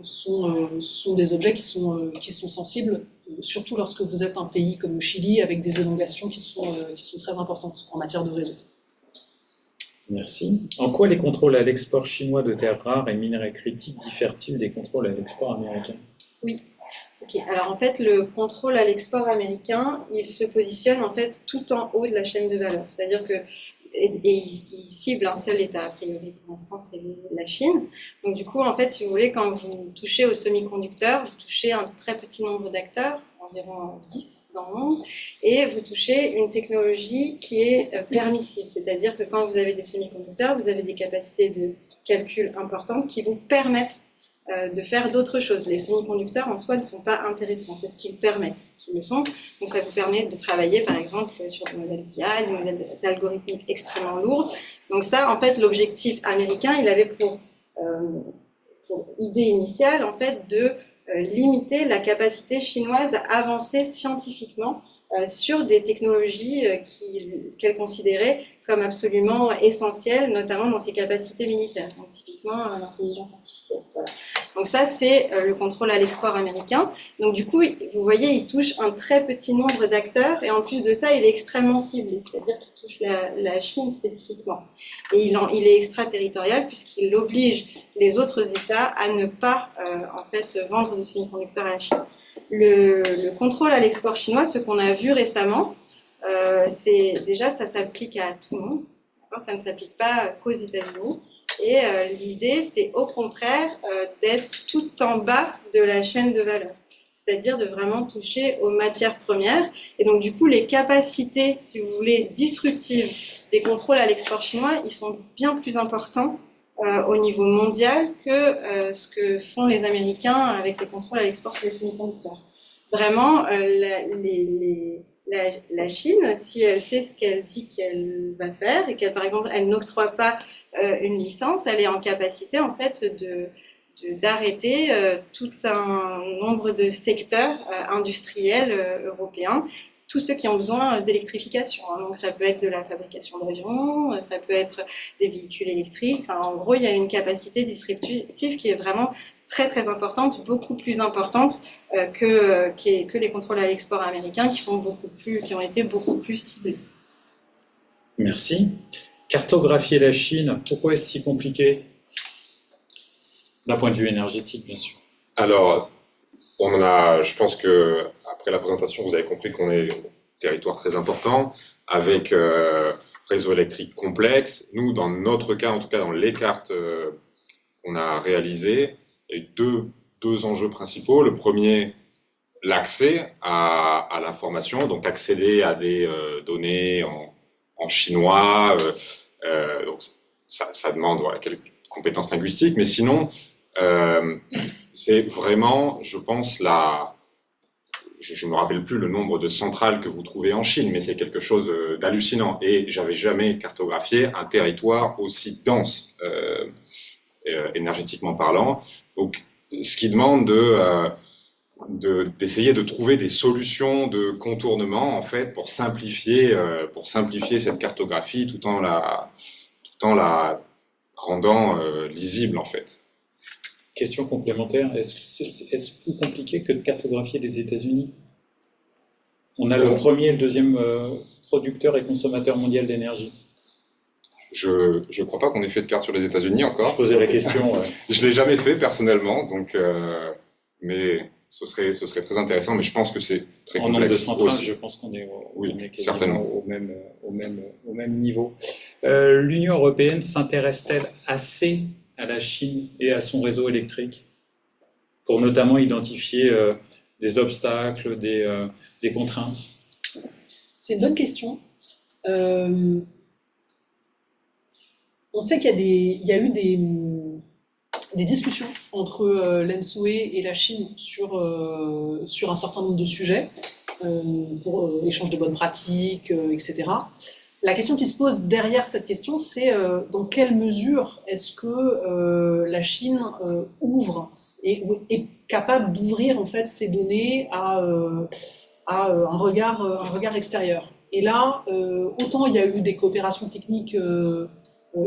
sont des objets qui sont sensibles, surtout lorsque vous êtes un pays comme le Chili, avec des élongations qui sont très importantes en matière de réseau. Merci. En quoi les contrôles à l'export chinois de terres rares et minerais critiques diffèrent-ils des contrôles à l'export américain? Oui. Ok. Alors en fait, le contrôle à l'export américain, il se positionne en fait tout en haut de la chaîne de valeur. C'est-à-dire que il cible un seul État, a priori pour l'instant c'est la Chine. Donc du coup, en fait, si vous voulez, quand vous touchez aux semi-conducteurs, vous touchez un très petit nombre d'acteurs, environ 10 dans le monde, et vous touchez une technologie qui est permissive. C'est-à-dire que quand vous avez des semi-conducteurs, vous avez des capacités de calcul importantes qui vous permettent de faire d'autres choses. Les semi-conducteurs en soi ne sont pas intéressants, c'est ce qu'ils permettent qu'ils le sont. Donc ça vous permet de travailler par exemple sur des modèles d'IA, des modèles algorithmiques extrêmement lourds. Donc ça, en fait, l'objectif américain, il avait pour idée initiale en fait de limiter la capacité chinoise à avancer scientifiquement sur des technologies qu'elle considérait comme absolument essentielles, notamment dans ses capacités militaires, donc typiquement l'intelligence artificielle. Voilà. Donc ça, c'est le contrôle à l'export américain. Donc du coup, vous voyez, il touche un très petit nombre d'acteurs, et en plus de ça, il est extrêmement ciblé, c'est-à-dire qu'il touche la Chine spécifiquement. Et il est extraterritorial, puisqu'il oblige les autres États à ne pas en fait, vendre de semi-conducteurs à la Chine. Le contrôle à l'export chinois, ce qu'on a vu récemment, c'est déjà ça s'applique à tout le monde, ça ne s'applique pas qu'aux États-Unis. Et l'idée, c'est au contraire d'être tout en bas de la chaîne de valeur. c'est-à-dire de vraiment toucher aux matières premières. Et donc, du coup, les capacités, si vous voulez, disruptives des contrôles à l'export chinois, ils sont bien plus importants au niveau mondial que ce que font les Américains avec les contrôles à l'export sur les semi-conducteurs. Vraiment, la Chine, si elle fait ce qu'elle dit qu'elle va faire et qu'elle, par exemple, elle n'octroie pas une licence, elle est en capacité, en fait, d'arrêter tout un nombre de secteurs industriels européens, tous ceux qui ont besoin d'électrification. Donc ça peut être de la fabrication d'avions, ça peut être des véhicules électriques. Enfin, en gros, il y a une capacité disruptive qui est vraiment très très importante, beaucoup plus importante que les contrôles à l'export américains qui ont été beaucoup plus ciblés. Merci. Cartographier la Chine, pourquoi est-ce si compliqué? D'un point de vue énergétique, bien sûr. Alors, je pense que après la présentation, vous avez compris qu'on est un territoire très important, avec réseau électrique complexe. Nous, dans notre cas, en tout cas dans les cartes qu'on a réalisées, il y a eu deux enjeux principaux. Le premier, l'accès à l'information, donc accéder à des données en chinois. Donc ça demande quelques compétences linguistiques, mais sinon, c'est vraiment, je pense, je ne me rappelle plus le nombre de centrales que vous trouvez en Chine, mais c'est quelque chose d'hallucinant. Et j'avais jamais cartographié un territoire aussi dense, énergétiquement parlant. Donc, ce qui demande d'essayer de trouver des solutions de contournement, en fait, pour simplifier cette cartographie tout en la rendant lisible, en fait. Question complémentaire, est-ce plus compliqué que de cartographier les États-Unis? On a le premier et le deuxième producteur et consommateur mondial d'énergie. Je crois pas qu'on ait fait de carte sur les États-Unis encore. Je posais la question. Je l'ai jamais fait personnellement, donc mais ce serait très intéressant. Mais je pense que c'est très complexe. En nombre de centrales, je pense qu'on est quasiment certainement au même niveau. L'Union européenne s'intéresse-t-elle assez à la Chine et à son réseau électrique pour notamment identifier des obstacles, des contraintes? C'est une bonne question. On sait qu'il y a eu des discussions entre l'ENSUE et la Chine sur un certain nombre de sujets, pour échange de bonnes pratiques, etc. La question qui se pose derrière cette question, c'est dans quelle mesure est-ce que la Chine ouvre et est capable d'ouvrir en fait ces données à un regard extérieur. Et là, autant il y a eu des coopérations techniques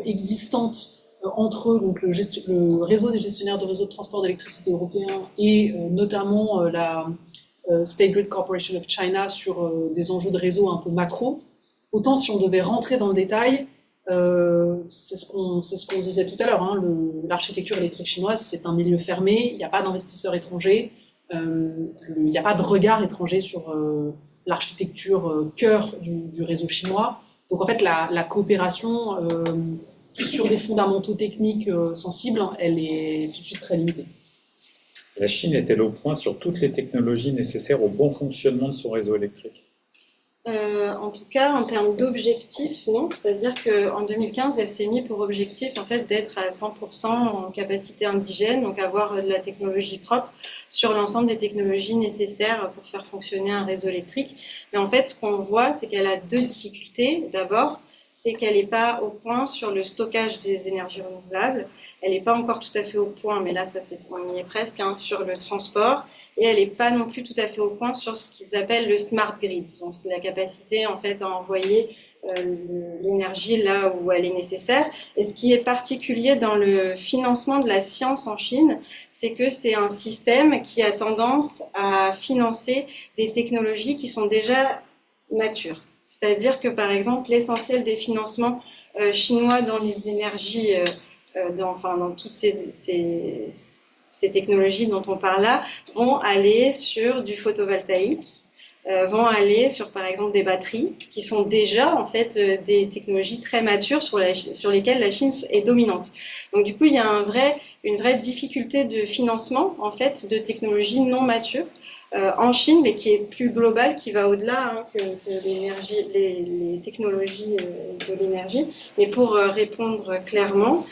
existantes entre donc, le réseau des gestionnaires de réseaux de transport d'électricité européens et notamment la State Grid Corporation of China sur des enjeux de réseau un peu macro. Autant si on devait rentrer dans le détail, c'est ce qu'on disait tout à l'heure, hein, l'architecture électrique chinoise, c'est un milieu fermé, il n'y a pas d'investisseurs étrangers, il n'y a pas de regard étranger sur l'architecture cœur du réseau chinois. Donc en fait, la coopération sur des fondamentaux techniques sensibles, elle est tout de suite très limitée. La Chine est-elle au point sur toutes les technologies nécessaires au bon fonctionnement de son réseau électrique? En tout cas, en termes d'objectifs, non. C'est-à-dire qu'en 2015, elle s'est mis pour objectif en fait, d'être à 100% en capacité indigène, donc avoir de la technologie propre sur l'ensemble des technologies nécessaires pour faire fonctionner un réseau électrique. Mais en fait, ce qu'on voit, c'est qu'elle a deux difficultés. D'abord, c'est qu'elle n'est pas au point sur le stockage des énergies renouvelables. Elle n'est pas encore tout à fait au point, mais là, on y est presque, hein, sur le transport. Et elle n'est pas non plus tout à fait au point sur ce qu'ils appellent le smart grid. Donc, c'est la capacité, en fait, à envoyer l'énergie là où elle est nécessaire. Et ce qui est particulier dans le financement de la science en Chine, c'est que c'est un système qui a tendance à financer des technologies qui sont déjà matures. C'est-à-dire que, par exemple, l'essentiel des financements chinois dans les énergies, dans toutes ces technologies dont on parle là, vont aller sur du photovoltaïque, vont aller sur, par exemple, des batteries, qui sont déjà, en fait, des technologies très matures sur lesquelles la Chine est dominante. Donc, du coup, il y a une vraie difficulté de financement en fait de technologies non matures en Chine, mais qui est plus globale, qui va au-delà que l'énergie, les technologies de l'énergie. Mais pour répondre clairement,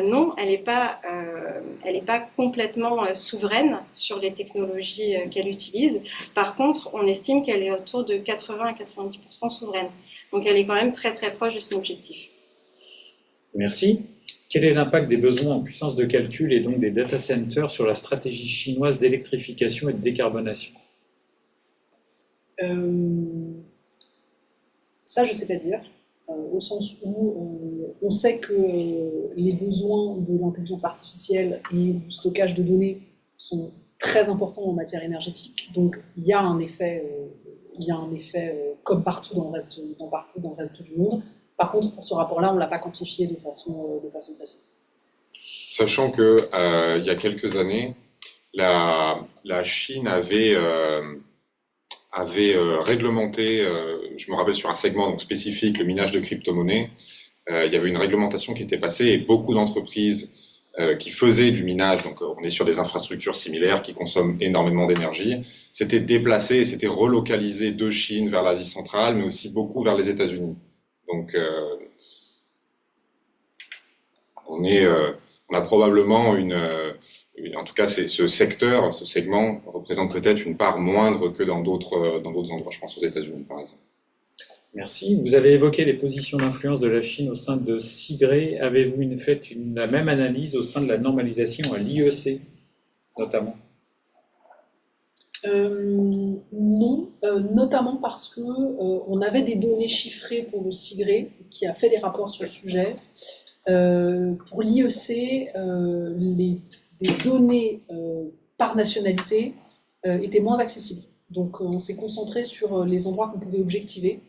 non, elle n'est pas complètement souveraine sur les technologies qu'elle utilise. Par contre, on estime qu'elle est autour de 80 à 90% souveraine. Donc elle est quand même très très proche de son objectif. Merci. Quel est l'impact des besoins en puissance de calcul et donc des data centers sur la stratégie chinoise d'électrification et de décarbonation? Ça, je ne sais pas dire, au sens où on sait que les besoins de l'intelligence artificielle et du stockage de données sont très importants en matière énergétique. Donc, il y a un effet, comme partout dans le reste du monde. Par contre, pour ce rapport-là, on ne l'a pas quantifié de façon précise. Sachant que il y a quelques années, la Chine avait réglementé, je me rappelle sur un segment donc spécifique, le minage de crypto-monnaies, il y avait une réglementation qui était passée et beaucoup d'entreprises qui faisaient du minage, donc on est sur des infrastructures similaires qui consomment énormément d'énergie, s'étaient déplacées et s'étaient relocalisées de Chine vers l'Asie centrale, mais aussi beaucoup vers les États-Unis. Donc, on a probablement en tout cas, ce segment représente peut-être une part moindre que dans d'autres endroits. Je pense aux États-Unis, par exemple. Merci. Vous avez évoqué les positions d'influence de la Chine au sein de SIGRE. Avez-vous fait la même analyse au sein de la normalisation à l'IEC, notamment? Non, notamment parce que on avait des données chiffrées pour le SIGRE qui a fait des rapports sur le sujet. Pour l'IEC, les données par nationalité étaient moins accessibles. Donc on s'est concentré sur les endroits qu'on pouvait objectiver.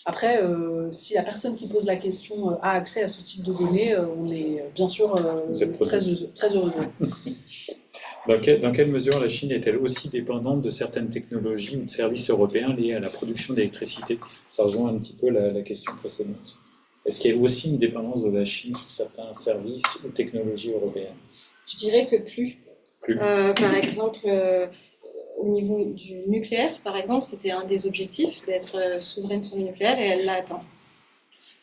Après, si la personne qui pose la question a accès à ce type de données, on est bien sûr très heureux. Dans quelle mesure la Chine est-elle aussi dépendante de certaines technologies ou de services européens liés à la production d'électricité? Ça rejoint un petit peu la question précédente. Est-ce qu'il y a aussi une dépendance de la Chine sur certains services ou technologies européennes? Je dirais que plus. Par exemple, au niveau du nucléaire, par exemple, c'était un des objectifs d'être souveraine sur le nucléaire et elle l'a atteint.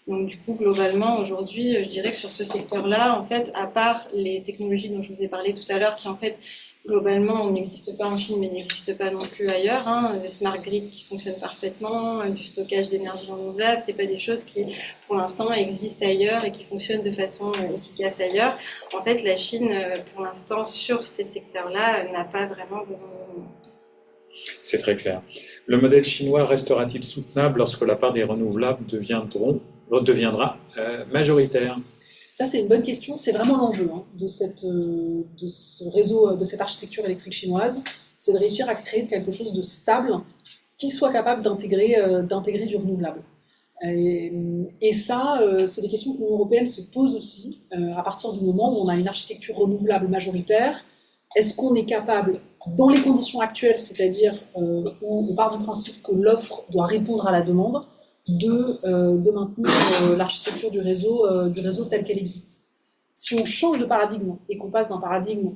Donc du coup, globalement, aujourd'hui, je dirais que sur ce secteur-là, en fait, à part les technologies dont je vous ai parlé tout à l'heure, qui en fait, globalement, n'existent pas en Chine, mais n'existent pas non plus ailleurs, des smart grids qui fonctionnent parfaitement, du stockage d'énergie renouvelable, c'est pas des choses qui, pour l'instant, existent ailleurs et qui fonctionnent de façon efficace ailleurs. En fait, la Chine, pour l'instant, sur ces secteurs-là, n'a pas vraiment besoin de nous. C'est très clair. Le modèle chinois restera-t-il soutenable lorsque la part des renouvelables deviendra majoritaire? Ça, c'est une bonne question. C'est vraiment l'enjeu de ce réseau, de cette architecture électrique chinoise. C'est de réussir à créer quelque chose de stable qui soit capable d'intégrer du renouvelable. Et ça, c'est des questions que l'Union européenne se pose aussi à partir du moment où on a une architecture renouvelable majoritaire. Est-ce qu'on est capable, dans les conditions actuelles, c'est-à-dire où on part du principe que l'offre doit répondre à la demande, de maintenir l'architecture du réseau telle qu'elle existe? Si on change de paradigme et qu'on passe d'un paradigme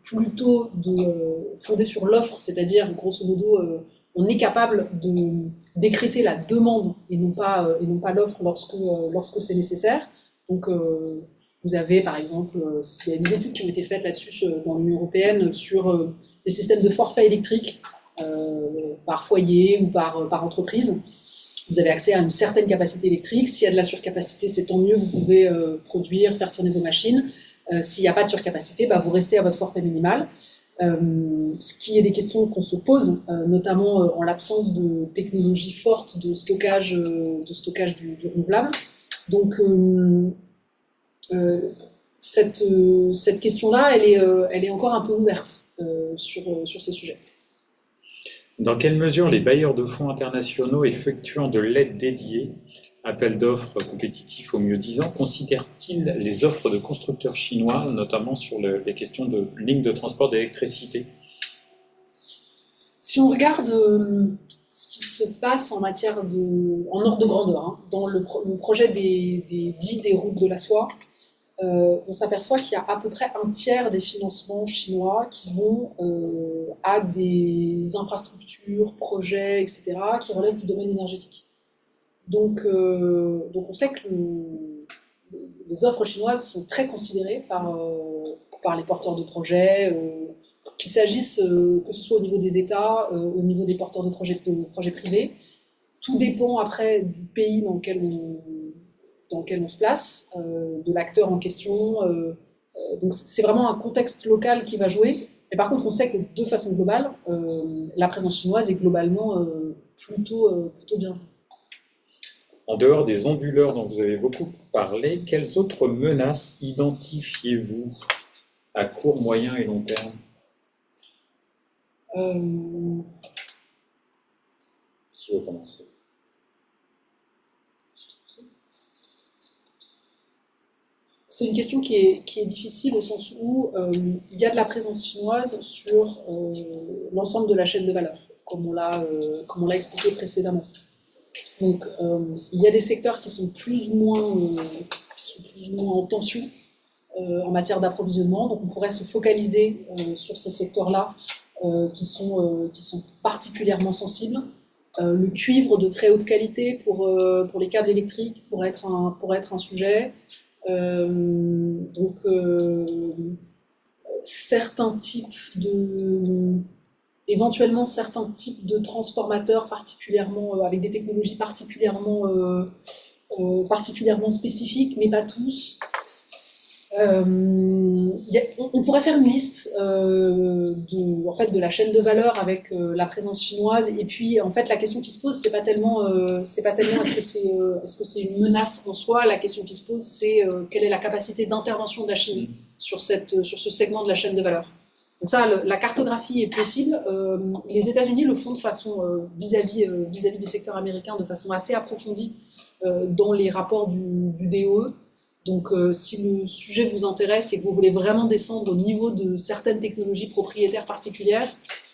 plutôt fondé sur l'offre, c'est-à-dire grosso modo on est capable de décréter la demande et non pas l'offre lorsque c'est nécessaire. Donc vous avez par exemple, il y a des études qui ont été faites là-dessus dans l'Union européenne sur les systèmes de forfait électrique par foyer ou par entreprise. Vous avez accès à une certaine capacité électrique. S'il y a de la surcapacité, c'est tant mieux, vous pouvez produire, faire tourner vos machines. S'il n'y a pas de surcapacité, vous restez à votre forfait minimal. Ce qui est des questions qu'on se pose, notamment en l'absence de technologies fortes de stockage du renouvelable. Donc, cette question-là, elle est encore un peu ouverte sur ces sujets. Dans quelle mesure les bailleurs de fonds internationaux effectuant de l'aide dédiée, appels d'offres compétitifs au mieux disant, considèrent-ils les offres de constructeurs chinois, notamment sur les questions de lignes de transport d'électricité? Si on regarde ce qui se passe en ordre de grandeur, dans le projet des routes de la soie, on s'aperçoit qu'il y a à peu près un tiers des financements chinois qui vont à des infrastructures, projets, etc., qui relèvent du domaine énergétique. Donc on sait que les offres chinoises sont très considérées par les porteurs de projets, qu'il s'agisse que ce soit au niveau des États, au niveau des porteurs de projets privés. Tout dépend après du pays dans lequel on se place, de l'acteur en question. Donc c'est vraiment un contexte local qui va jouer. Mais par contre, on sait que de façon globale, la présence chinoise est globalement plutôt bien. En dehors des onduleurs dont vous avez beaucoup parlé, quelles autres menaces identifiez-vous à court, moyen et long terme? Qui veut commencer? C'est une question qui est difficile au sens où il y a de la présence chinoise sur l'ensemble de la chaîne de valeur, comme on l'a expliqué précédemment. Donc, il y a des secteurs qui sont plus ou moins en tension en matière d'approvisionnement. Donc, on pourrait se focaliser sur ces secteurs-là qui sont particulièrement sensibles. Le cuivre de très haute qualité pour les câbles électriques pourrait être un sujet. Éventuellement certains types de transformateurs particulièrement avec des technologies particulièrement spécifiques, mais pas tous. On pourrait faire une liste de la chaîne de valeur avec la présence chinoise, et puis en fait la question qui se pose c'est pas tellement est-ce que c'est une menace en soi. La question qui se pose c'est quelle est la capacité d'intervention de la Chine sur ce segment de la chaîne de valeur. Donc ça, la cartographie est possible. Les États-Unis le font de façon vis-à-vis des secteurs américains de façon assez approfondie dans les rapports du DOE. Donc, si le sujet vous intéresse et que vous voulez vraiment descendre au niveau de certaines technologies propriétaires particulières,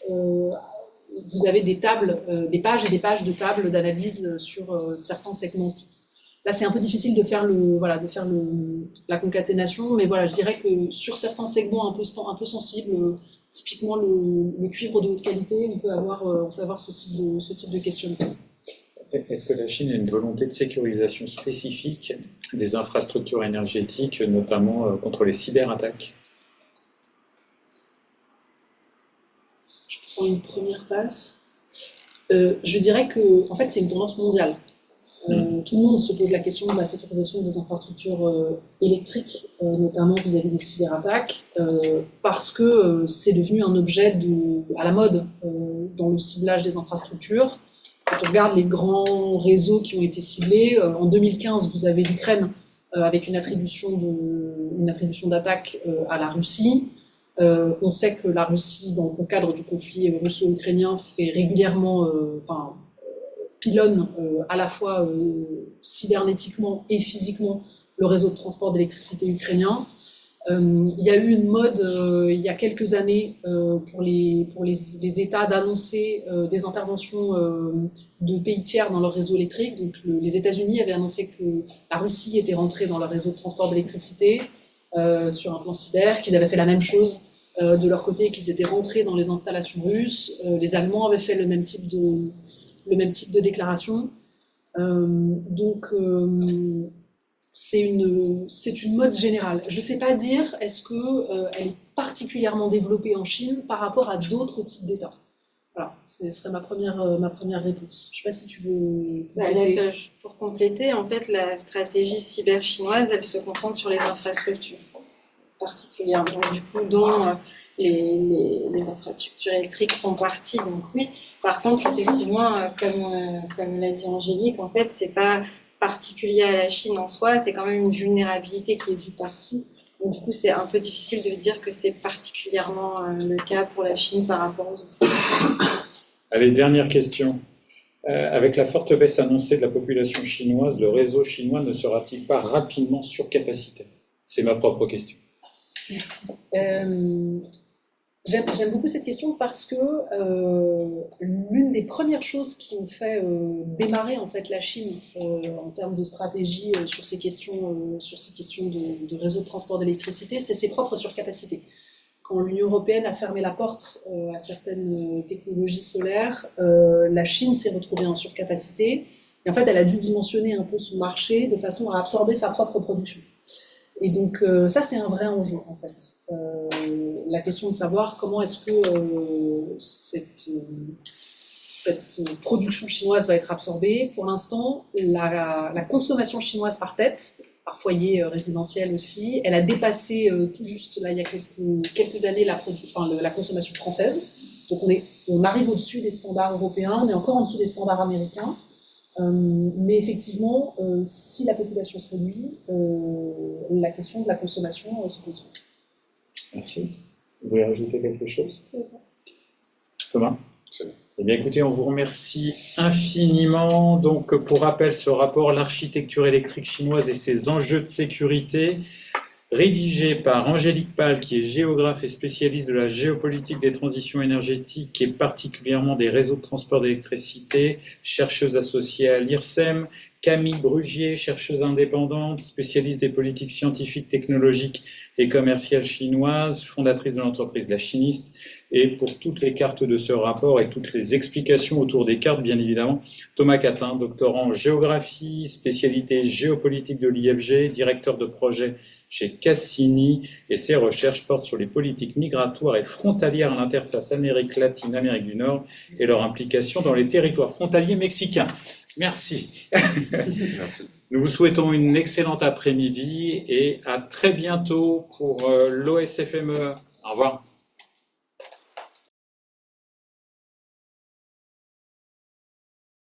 vous avez des pages et des pages de tables d'analyse sur certains segments types. Là, c'est un peu difficile de faire la concaténation, mais voilà, je dirais que sur certains segments un peu sensibles, typiquement le cuivre de haute qualité, on peut avoir ce type de questionnement. Est-ce que la Chine a une volonté de sécurisation spécifique des infrastructures énergétiques, notamment contre les cyberattaques? Je prends une première passe. Je dirais que, en fait, c'est une tendance mondiale. Tout le monde se pose la question de la sécurisation des infrastructures électriques, notamment vis-à-vis des cyberattaques, parce que c'est devenu un objet à la mode dans le ciblage des infrastructures. Quand on regarde les grands réseaux qui ont été ciblés, en 2015, vous avez l'Ukraine avec une attribution d'attaque à la Russie. On sait que la Russie, dans le cadre du conflit russo-ukrainien, fait régulièrement, pilonne à la fois cybernétiquement et physiquement le réseau de transport d'électricité ukrainien. Il y a eu une mode il y a quelques années pour les États d'annoncer des interventions de pays tiers dans leur réseau électrique. Donc les États-Unis avaient annoncé que la Russie était rentrée dans leur réseau de transport d'électricité sur un plan cyber, qu'ils avaient fait la même chose de leur côté, qu'ils étaient rentrés dans les installations russes. Les Allemands avaient fait le même type de déclaration. C'est une mode générale. Je ne sais pas dire, est-ce qu'elle est particulièrement développée en Chine par rapport à d'autres types d'États. Voilà, ce serait ma première réponse. Je ne sais pas si tu veux compléter. Pour compléter, en fait, la stratégie cyber chinoise, elle se concentre sur les infrastructures particulièrement, du coup, dont les infrastructures électriques font partie. Donc oui, par contre, effectivement, comme l'a dit Angélique, en fait, c'est pas particulier à la Chine en soi, c'est quand même une vulnérabilité qui est vue partout. Donc du coup, c'est un peu difficile de dire que c'est particulièrement le cas pour la Chine par rapport aux autres. Allez, dernière question. Avec la forte baisse annoncée de la population chinoise, le réseau chinois ne sera-t-il pas rapidement surcapacité? C'est ma propre question. J'aime beaucoup cette question parce que l'une des premières choses qui ont fait démarrer en fait la Chine en termes de stratégie sur ces questions de réseau de transport d'électricité, c'est ses propres surcapacités. Quand l'Union européenne a fermé la porte à certaines technologies solaires, la Chine s'est retrouvée en surcapacité et en fait elle a dû dimensionner un peu son marché de façon à absorber sa propre production. Et donc ça c'est un vrai enjeu en fait. La question de savoir comment est-ce que cette production chinoise va être absorbée. Pour l'instant, la consommation chinoise par tête, par foyer résidentiel aussi, elle a dépassé tout juste là il y a quelques années la consommation française. Donc on arrive au-dessus des standards européens, on est encore en dessous des standards américains. Mais effectivement, si la population se réduit, la question de la consommation se pose. Merci. Vous voulez rajouter quelque chose? Thomas? C'est bon. Eh bien, écoutez, on vous remercie infiniment. Donc, pour rappel, ce rapport, l'architecture électrique chinoise et ses enjeux de sécurité, rédigé par Angélique Pal, qui est géographe et spécialiste de la géopolitique des transitions énergétiques et particulièrement des réseaux de transport d'électricité, chercheuse associée à l'IRSEM, Camille Brugier, chercheuse indépendante, spécialiste des politiques scientifiques, technologiques et commerciales chinoises, fondatrice de l'entreprise La Chiniste. Et pour toutes les cartes de ce rapport et toutes les explications autour des cartes, bien évidemment, Thomas Catin, doctorant en géographie, spécialité géopolitique de l'IFG, directeur de projet chez Cassini, et ses recherches portent sur les politiques migratoires et frontalières à l'interface Amérique latine, Amérique du Nord et leur implication dans les territoires frontaliers mexicains. Merci. Merci. Nous vous souhaitons une excellente après-midi et à très bientôt pour l'OSFME. Au revoir.